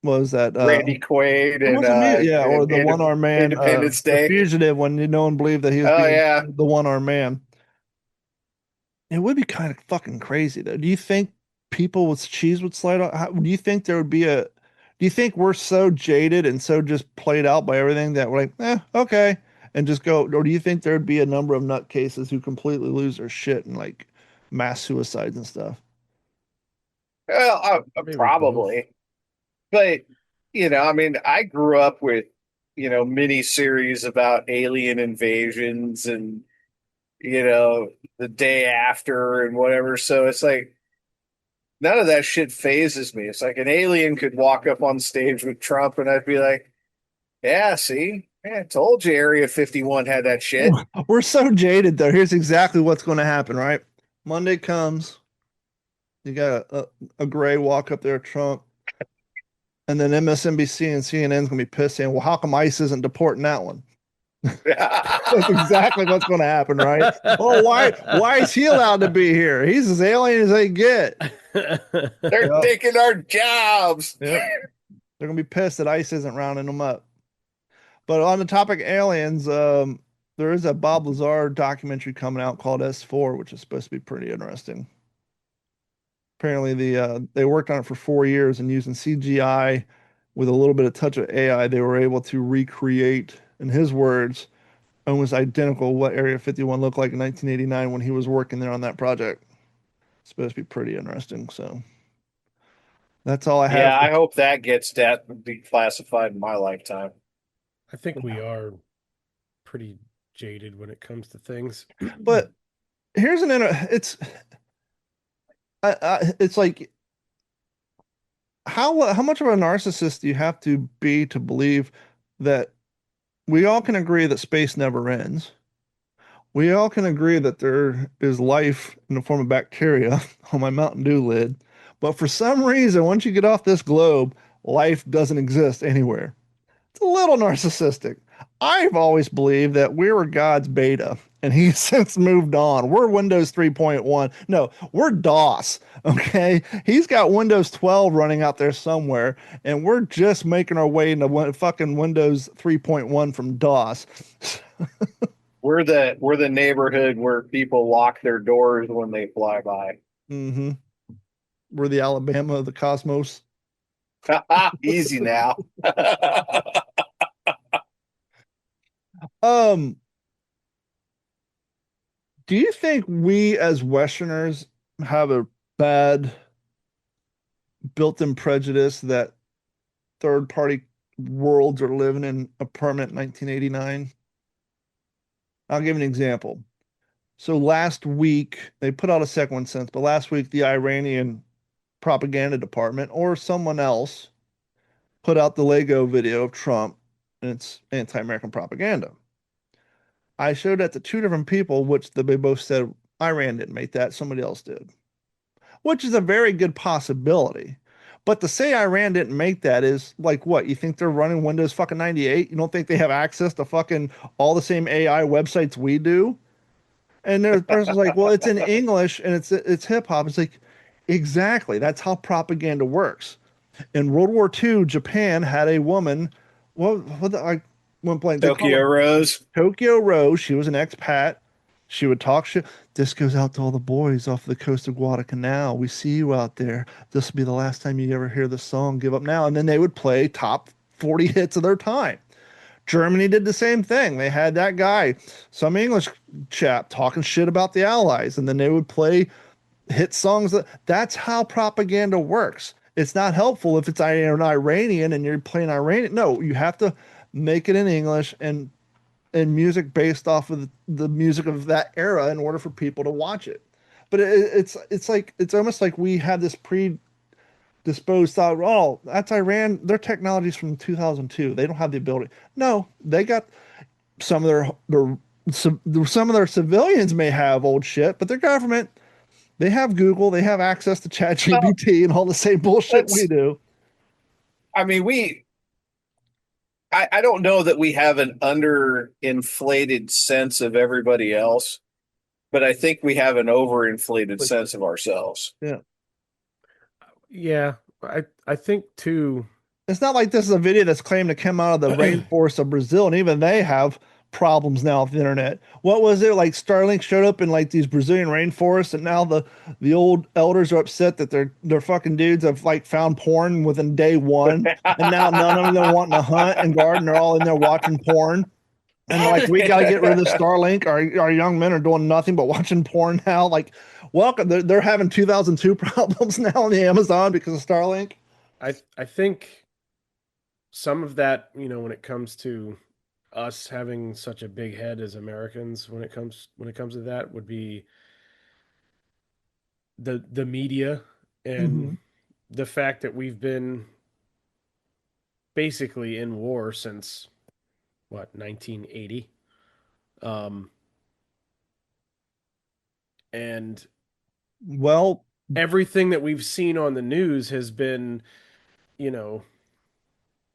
what was that? Randy Quaid and or the one-armed man, Independence Day, The Fugitive, when no one believed that he was the one-armed man. It would be kind of fucking crazy, though. Do you think people with cheese would slide on? Do you think there would be do you think we're so jaded and so just played out by everything that we're like, okay, and just go? Or do you think there'd be a number of nutcases who completely lose their shit and like mass suicides and stuff? Well, probably. But, I mean, I grew up with, mini series about alien invasions and, the day after and whatever. So it's like, none of that shit phases me. It's like an alien could walk up on stage with Trump and I'd be like, yeah, see, I told you Area 51 had that shit. We're so jaded, though. Here's exactly what's going to happen, right? Monday comes. You got a gray walk up there, Trump. And then MSNBC and CNN's going to be pissed saying, well, how come ICE isn't deporting that one? That's exactly what's going to happen, right? Oh, why is he allowed to be here? He's as alien as they get. They're taking our jobs. Yep. They're going to be pissed that ICE isn't rounding them up. But on the topic of aliens, there is a Bob Lazar documentary coming out called S4, which is supposed to be pretty interesting. Apparently, they worked on it for 4 years, and using CGI with a little bit of touch of AI, they were able to recreate, in his words, almost identical what Area 51 looked like in 1989 when he was working there on that project. It's supposed to be pretty interesting. So that's all I have. Yeah, I hope that gets declassified in my lifetime. I think we are pretty jaded when it comes to things. But here's it's like, how much of a narcissist do you have to be to believe that we all can agree that space never ends? We all can agree that there is life in the form of bacteria on my Mountain Dew lid, but for some reason, once you get off this globe, life doesn't exist anywhere. It's a little narcissistic. I've always believed that we were God's beta, and he's since moved on. We're Windows 3.1. No, we're DOS, okay? He's got Windows 12 running out there somewhere, and we're just making our way into fucking Windows 3.1 from DOS. We're the neighborhood where people lock their doors when they fly by. Mm-hmm. We're the Alabama of the cosmos. Easy now. Do you think we as Westerners have a bad built-in prejudice that third-party worlds are living in a permanent 1989? I'll give an example. So last week, they put out a second one since, but last week, the Iranian propaganda department or someone else put out the Lego video of Trump and it's anti-American propaganda. I showed that to two different people, which they both said Iran didn't make that, somebody else did, which is a very good possibility. But to say Iran didn't make that is like what? You think they're running Windows fucking 98? You don't think they have access to fucking all the same AI websites we do? And there's person's like, well, it's in English and it's hip hop. It's like, exactly. That's how propaganda works. In World War II, Japan had a woman. I went blank. They call Tokyo her Rose. Tokyo Rose. She was an expat. She would talk shit. This goes out to all the boys off the coast of Guadalcanal. We see you out there. This will be the last time you ever hear the song Give Up Now. And then they would play top 40 hits of their time. Germany did the same thing. They had that guy, some English chap, talking shit about the Allies, and then they would play hit songs. That's how propaganda works. It's not helpful if it's an Iranian and you're playing Iranian. No, you have to make it in English and music based off of the music of that era in order for people to watch it. But it's like it's almost like we have this predisposed thought. Oh, that's Iran. Their technology's from 2002. They don't have the ability. No, they got some of some of their civilians may have old shit, but their government, they have Google, they have access to Well, ChatGPT and all the same bullshit we let's. do. I mean, I don't know that we have an underinflated sense of everybody else, but I think we have an overinflated sense of ourselves. Yeah. Yeah, I think too. It's not like this is a video that's claimed to come out of the rainforest of Brazil, and even they have problems now with the internet. What was it like? Starlink showed up in like these Brazilian rainforests, and now the old elders are upset that their fucking dudes have like found porn within day one, and now none of them wanting to hunt and garden. They're all in there watching porn. And they're like, we got to get rid of the Starlink. Our young men are doing nothing but watching porn now. Like, welcome. They're having 2002 problems now on the Amazon because of Starlink. I think some of that, when it comes to us having such a big head as Americans, when it comes to that, would be the media and Mhm. the fact that we've been basically in war since what, 1980. Um, and Well, everything that we've seen on the news has been, you know,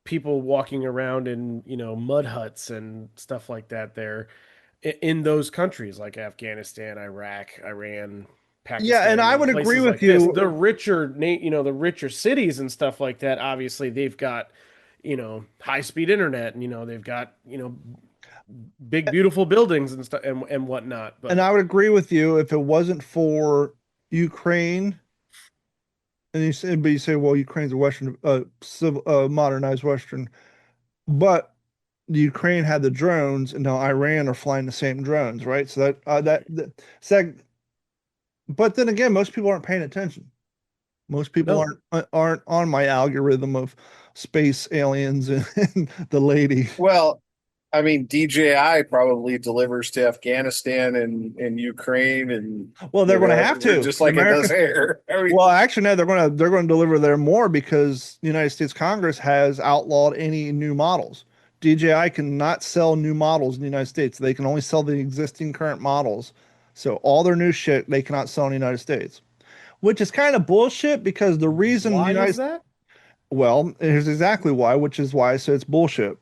people walking around in, mud huts and stuff like that there in those countries like Afghanistan, Iraq, Iran, yeah, and Pakistan, I would agree places with like this. you. The richer, the richer cities and stuff like that, obviously they've got, high-speed internet and, they've got, big, beautiful buildings and stuff and whatnot. And But I would agree with you if it wasn't for Ukraine. And you say, well, Ukraine's a Western, civil, modernized Western, but the Ukraine had the drones, and now Iran are flying the same drones, right? So that, but then again, most people aren't paying attention. Most people no, aren't on my algorithm of space aliens and the lady. Well, I mean, DJI probably delivers to Afghanistan and Ukraine, and Well, they're going to have they're to. just like it America. does here. I mean, Well, actually, no, they're going to deliver there more because the United States Congress has outlawed any new models. DJI cannot sell new models in the United States. They can only sell the existing current models. So all their new shit they cannot sell in the United States, which is kind of bullshit because the reason the why is United that? well, here's exactly why, which is why I say it's bullshit.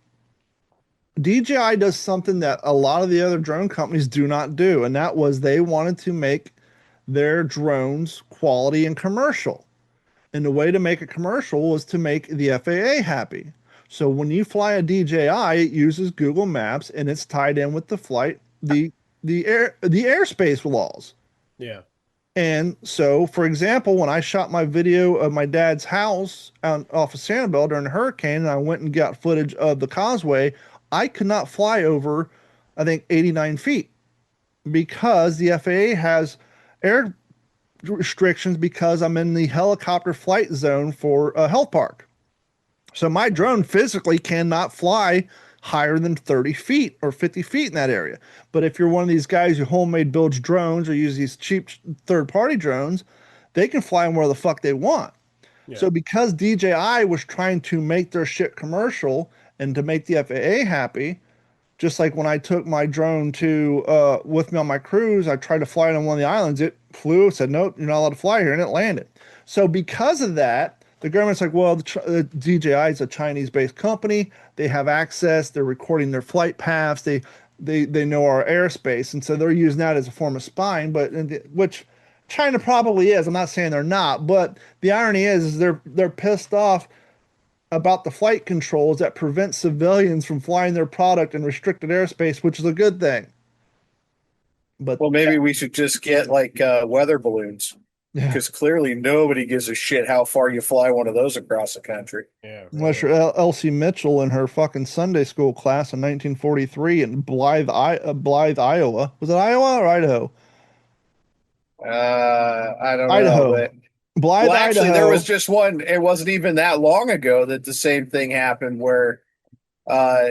DJI does something that a lot of the other drone companies do not do, and that was they wanted to make their drones quality and commercial. And the way to make a commercial was to make the FAA happy. So when you fly a DJI, it uses Google Maps and it's tied in with the flight, the airspace laws. Yeah. And so, for example, when I shot my video of my dad's house off of Sanibel during the hurricane, and I went and got footage of the causeway, I could not fly over, I think, 89 feet because the FAA has air restrictions because I'm in the helicopter flight zone for a health park. So my drone physically cannot fly higher than 30 feet or 50 feet in that area. But if you're one of these guys who homemade builds drones or use these cheap third-party drones, they can fly them where the fuck they want. Yeah. So because DJI was trying to make their shit commercial and to make the FAA happy, just like when I took my drone to with me on my cruise, I tried to fly it on one of the islands. It flew, said, nope, you're not allowed to fly here, and it landed. So because of that, the government's like, well, the DJI is a Chinese-based company. They have access. They're recording their flight paths. They know our airspace, and so they're using that as a form of spying. But which China probably is. I'm not saying they're not, but the irony is they're pissed off about the flight controls that prevent civilians from flying their product in restricted airspace, which is a good thing. But Well, maybe we should just get like weather balloons, yeah, because clearly nobody gives a shit how far you fly one of those across the country. Yeah. unless Really. you're Elsie Mitchell in her fucking Sunday school class in 1943 in Blythe, Iowa. Was it Iowa or Idaho? I don't know, Idaho. but Blythe, well, actually, there Idaho. was just one. It wasn't even that long ago that the same thing happened where uh,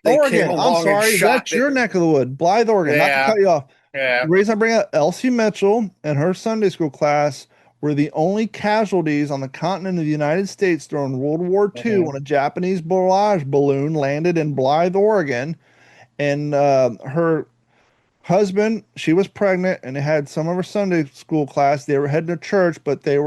they came Oregon. I'm along and sorry. shot. That's your neck of the wood. Blythe, Oregon. Not to Yeah, cut you off. yeah. The reason I bring up Elsie Mitchell and her Sunday school class were the only casualties on the continent of the United States during World War II Mhm. when a Japanese barrage balloon landed in Blythe, Oregon. And her husband, she was pregnant and they had some of her Sunday school class. They were heading to church, but the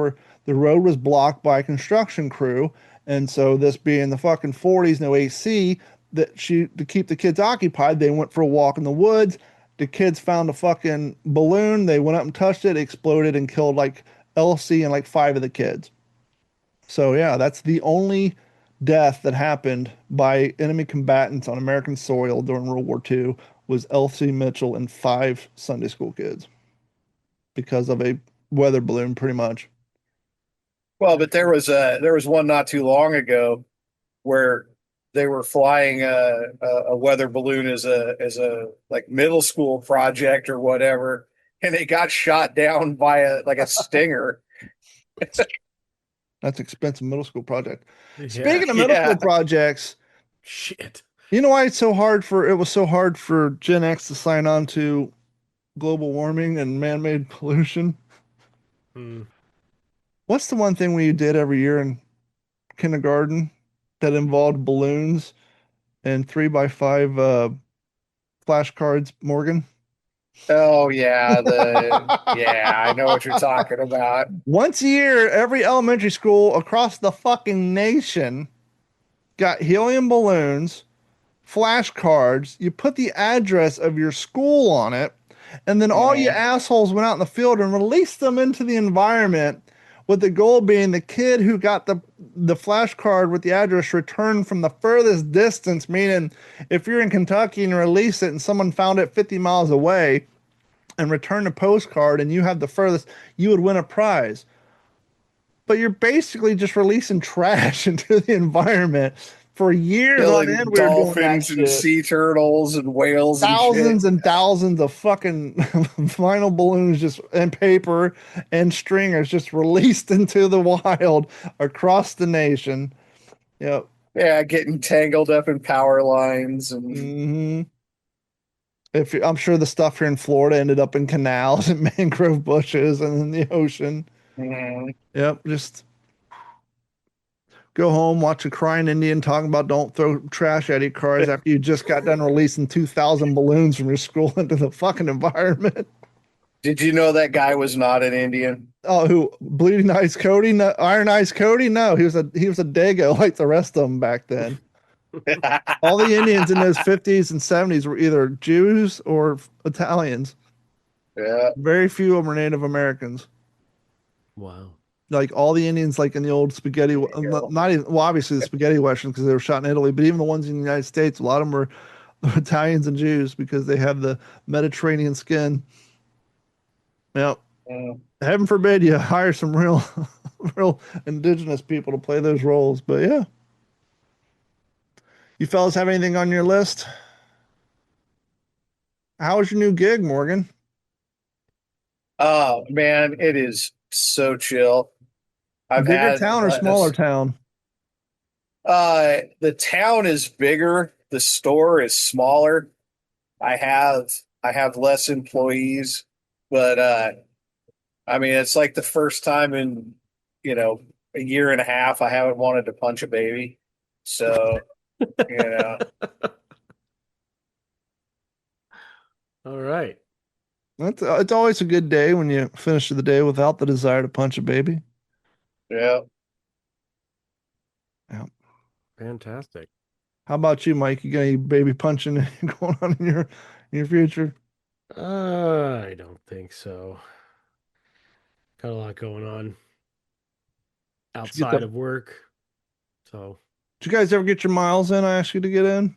road was blocked by a construction crew. And so this being the fucking 40s, no AC, that she to keep the kids occupied, they went for a walk in the woods. The kids found a fucking balloon. They went up and touched it, exploded and killed like Elsie and like 5 of the kids. So yeah, that's the only death that happened by enemy combatants on American soil during World War II was Elsie Mitchell and 5 Sunday school kids because of a weather balloon, pretty much. Well, but there was one not too long ago where they were flying a weather balloon as a like middle school project or whatever, and they got shot down by a stinger. That's expensive middle school project. Yeah. Speaking of middle Yeah. school projects, Shit. you know why it was so hard for Gen X to sign on to global warming and man-made pollution? Hmm. What's the one thing we did every year in kindergarten that involved balloons and 3x5 flashcards, Morgan? Oh yeah, yeah, I know what you're talking about. Once a year, every elementary school across the fucking nation got helium balloons, flashcards. You put the address of your school on it, and then all you assholes went out in the field and released them into the environment, with the goal being the kid who got the flashcard with the address returned from the furthest distance, meaning if you're in Kentucky and release it and someone found it 50 miles away and returned a postcard and you have the furthest, you would win a prize. But you're basically just releasing trash into the environment. For years on end, Killing we were doing that dolphins and shit. sea turtles and whales Thousands and and thousands of fucking vinyl balloons just and paper and stringers just released into the wild across the nation. Yep. shit. Yeah, getting tangled up in power lines and hmm I'm sure the stuff here in Florida ended up in canals and mangrove bushes and in the ocean. Mhm. Yep. Just go home, watch a crying Indian talking about don't throw trash at your cars after you just got done releasing 2,000 balloons from your school into the fucking environment. Did you know that guy was not an Indian? Oh, who Bleeding Eyes Cody? No, Iron Eyes Cody? No, he was a Dago like the rest of them back then. All the Indians in those 50s and 70s were either Jews or Italians. Yeah. Very few of them were Native Americans. Wow. Like all the Indians, like in the old spaghetti, not even, well, obviously the spaghetti westerns because they were shot in Italy, but even the ones in the United States, a lot of them were Italians and Jews because they have the Mediterranean skin. Now, Mm. heaven forbid you hire some real, real indigenous people to play those roles. But yeah, you fellas have anything on your list? How was your new gig, Morgan? Oh man, it is so chill. I've Bigger had town or smaller town? the town is bigger, the store is smaller. I have less employees, but I mean it's like the first time in, you know, a year and a half I haven't wanted to punch a baby. So, you know, All right. It's always a good day when you finish the day without the desire to punch a baby. yeah. Yeah. Fantastic. How about you, Mike? You got any baby punching going on in your future? I don't think so. Got a lot going on Did you get the outside of work. So, Did you guys ever get your miles in? I asked you to get in.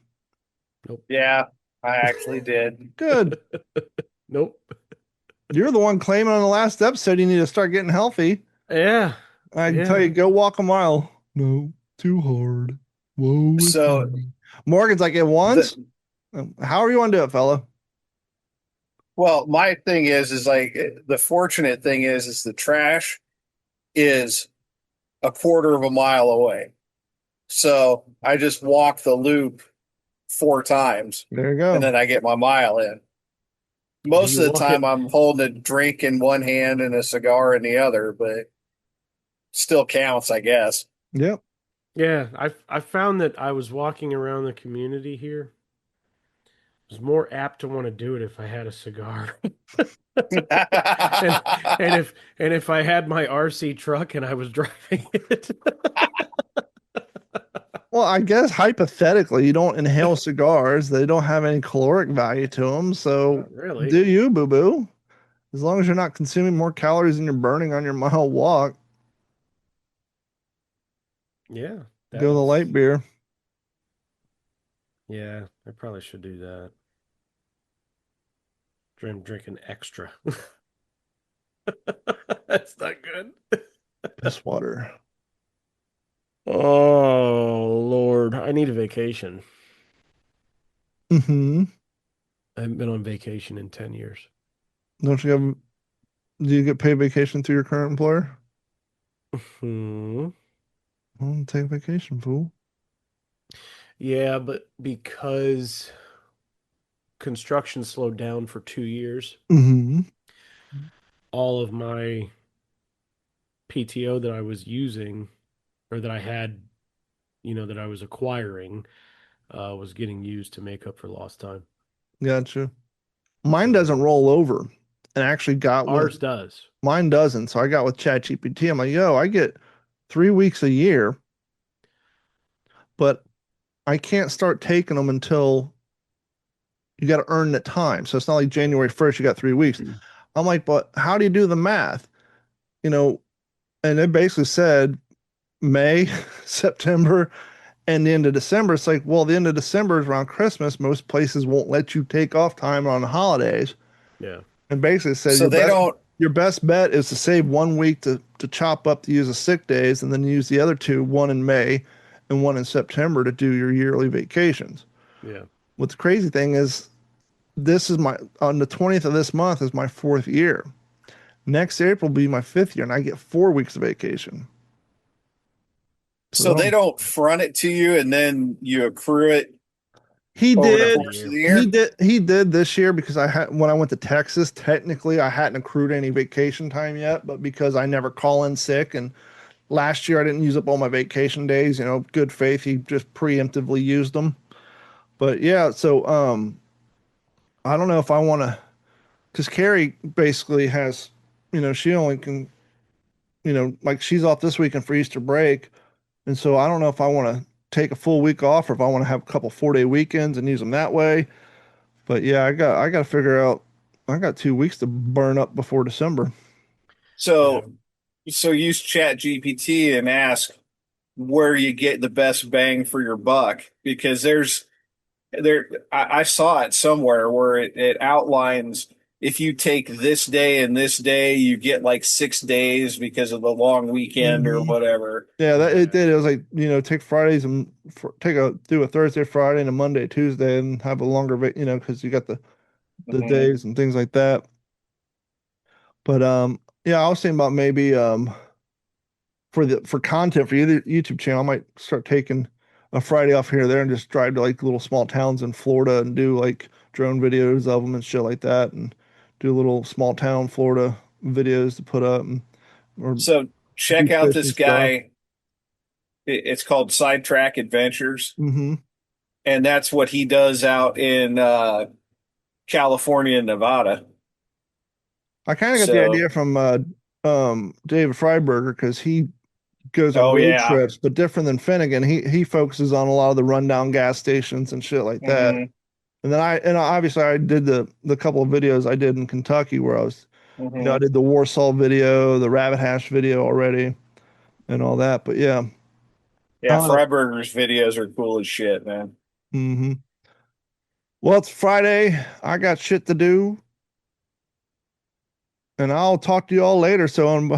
nope. Yeah, I actually did. Good. Nope. You're the one claiming on the last episode you need to start getting healthy. Yeah. I can tell Yeah. you, go walk a mile. No, too hard. Whoa, it's So me. Morgan's like, it once? the How are you want to do it, fella? well, my thing is like the fortunate thing is the trash is a quarter of a mile away. So I just walk the loop 4 times There you and go. then I get my mile in. Do Most you of the walk time it? I'm holding a drink in one hand and a cigar in the other, but still counts, I guess. Yep. Yeah. I found that I was walking around the community here. I was more apt to want to do it if I had a cigar. and and if I had my RC truck and I was driving it. Well, I guess hypothetically, you don't inhale cigars. They don't have any caloric value to them. So Not really. do you, boo boo? As long as you're not consuming more calories than you're burning on your mile walk, Yeah, go the that's light beer. yeah, I probably should do that. Drinking extra. That's not good. Piss water. Oh Lord, I need a vacation. Mm-hmm. I haven't been on vacation in 10 years. Don't you have, do you get paid vacation through your current employer? Hmm. Well, take vacation, fool. Yeah, but because construction slowed down for 2 years, Mm-hmm. all of my PTO that I was using or that I had, that I was acquiring, was getting used to make up for lost time. Gotcha. Mine So doesn't roll over. And I actually got with ours does. mine doesn't. So I got with ChatGPT. I'm like, yo, I get 3 weeks a year, but I can't start taking them until you got to earn the time. So it's not like January 1st, you got 3 weeks. I'm like, but how do you do the math? You know, and it basically said May, September, and the end of December. It's like, well, the end of December is around Christmas. Most places won't let you take off time on the holidays. Yeah. And basically it said So they don't your best bet is to save 1 week to chop up to use the sick days and then use the other two, one in May and one in September to do your yearly vacations. Yeah. What's the crazy thing is this is my on the 20th of this month is my 4th year. Next April will be my 5th year, and I get 4 weeks of vacation. So so they that'll- don't front it to you and then you accrue it he over the did. course of the He year. did. He did this year because I had when I went to Texas. Technically, I hadn't accrued any vacation time yet, but because I never call in sick, and last year I didn't use up all my vacation days. Good faith. He just preemptively used them. But yeah, so I don't know if I want to, because Carrie basically has, she only can, like she's off this weekend for Easter break. And so I don't know if I want to take a full week off or if I want to have a couple 4-day weekends and use them that way. But yeah, I got to figure out. I got 2 weeks to burn up before December. Yeah. So use Chat GPT and ask where you get the best bang for your buck because I saw it somewhere where it outlines if you take this day and this day, you get like 6 days because of the long weekend or Mhm. whatever. Yeah, that it Yeah. did. It was like, take Fridays and do a Thursday, Friday, and a Monday, Tuesday, and have a longer, because you got the Mhm. days and things like that. But yeah, I was thinking about maybe for content for either YouTube channel, I might start taking a Friday off here or there and just drive to like little small towns in Florida and do like drone videos of them and shit like that, and do little small town Florida videos to put up, and, or So do check out fishing this stuff. guy. It's called Sidetrack Adventures, Hmm. and that's what he does out in California and Nevada. I kind of got the So, idea from David Freiberger because he goes on oh road yeah, trips, but different than Finnegan, he focuses on a lot of the rundown gas stations and shit like that. hmm And then obviously I did the couple of videos I did in Kentucky where I was, I hmm did the Warsaw video, the Rabbit Hash video already, and all that. But yeah, I yeah. don't know. Freiberger's videos are cool as shit, man. Hmm. Well, it's Friday. I got shit to do, and I'll talk to you all later. So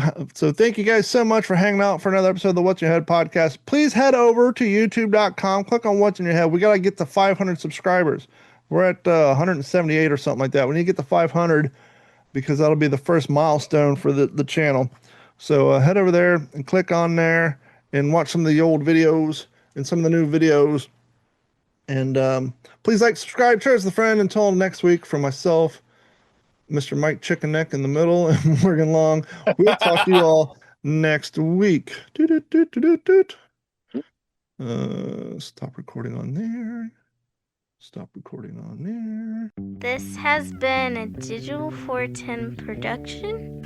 thank you guys so much for hanging out for another episode of the What's in Your Head podcast. Please head over to youtube.com, click on What's in Your Head. We got to get to 500 subscribers. We're at 178 or something like that. We need to get to 500 because that'll be the first milestone for the channel. So head over there and click on there and watch some of the old videos and some of the new videos. And please like, subscribe, share with a friend. Until next week, from myself, Mr. Mike Chicken Neck in the middle, and Morgan Long, we'll talk to you all next week. Doot, doot, doot, doot, doot. Stop recording on there. Stop recording on there. This has been a Digital 410 production.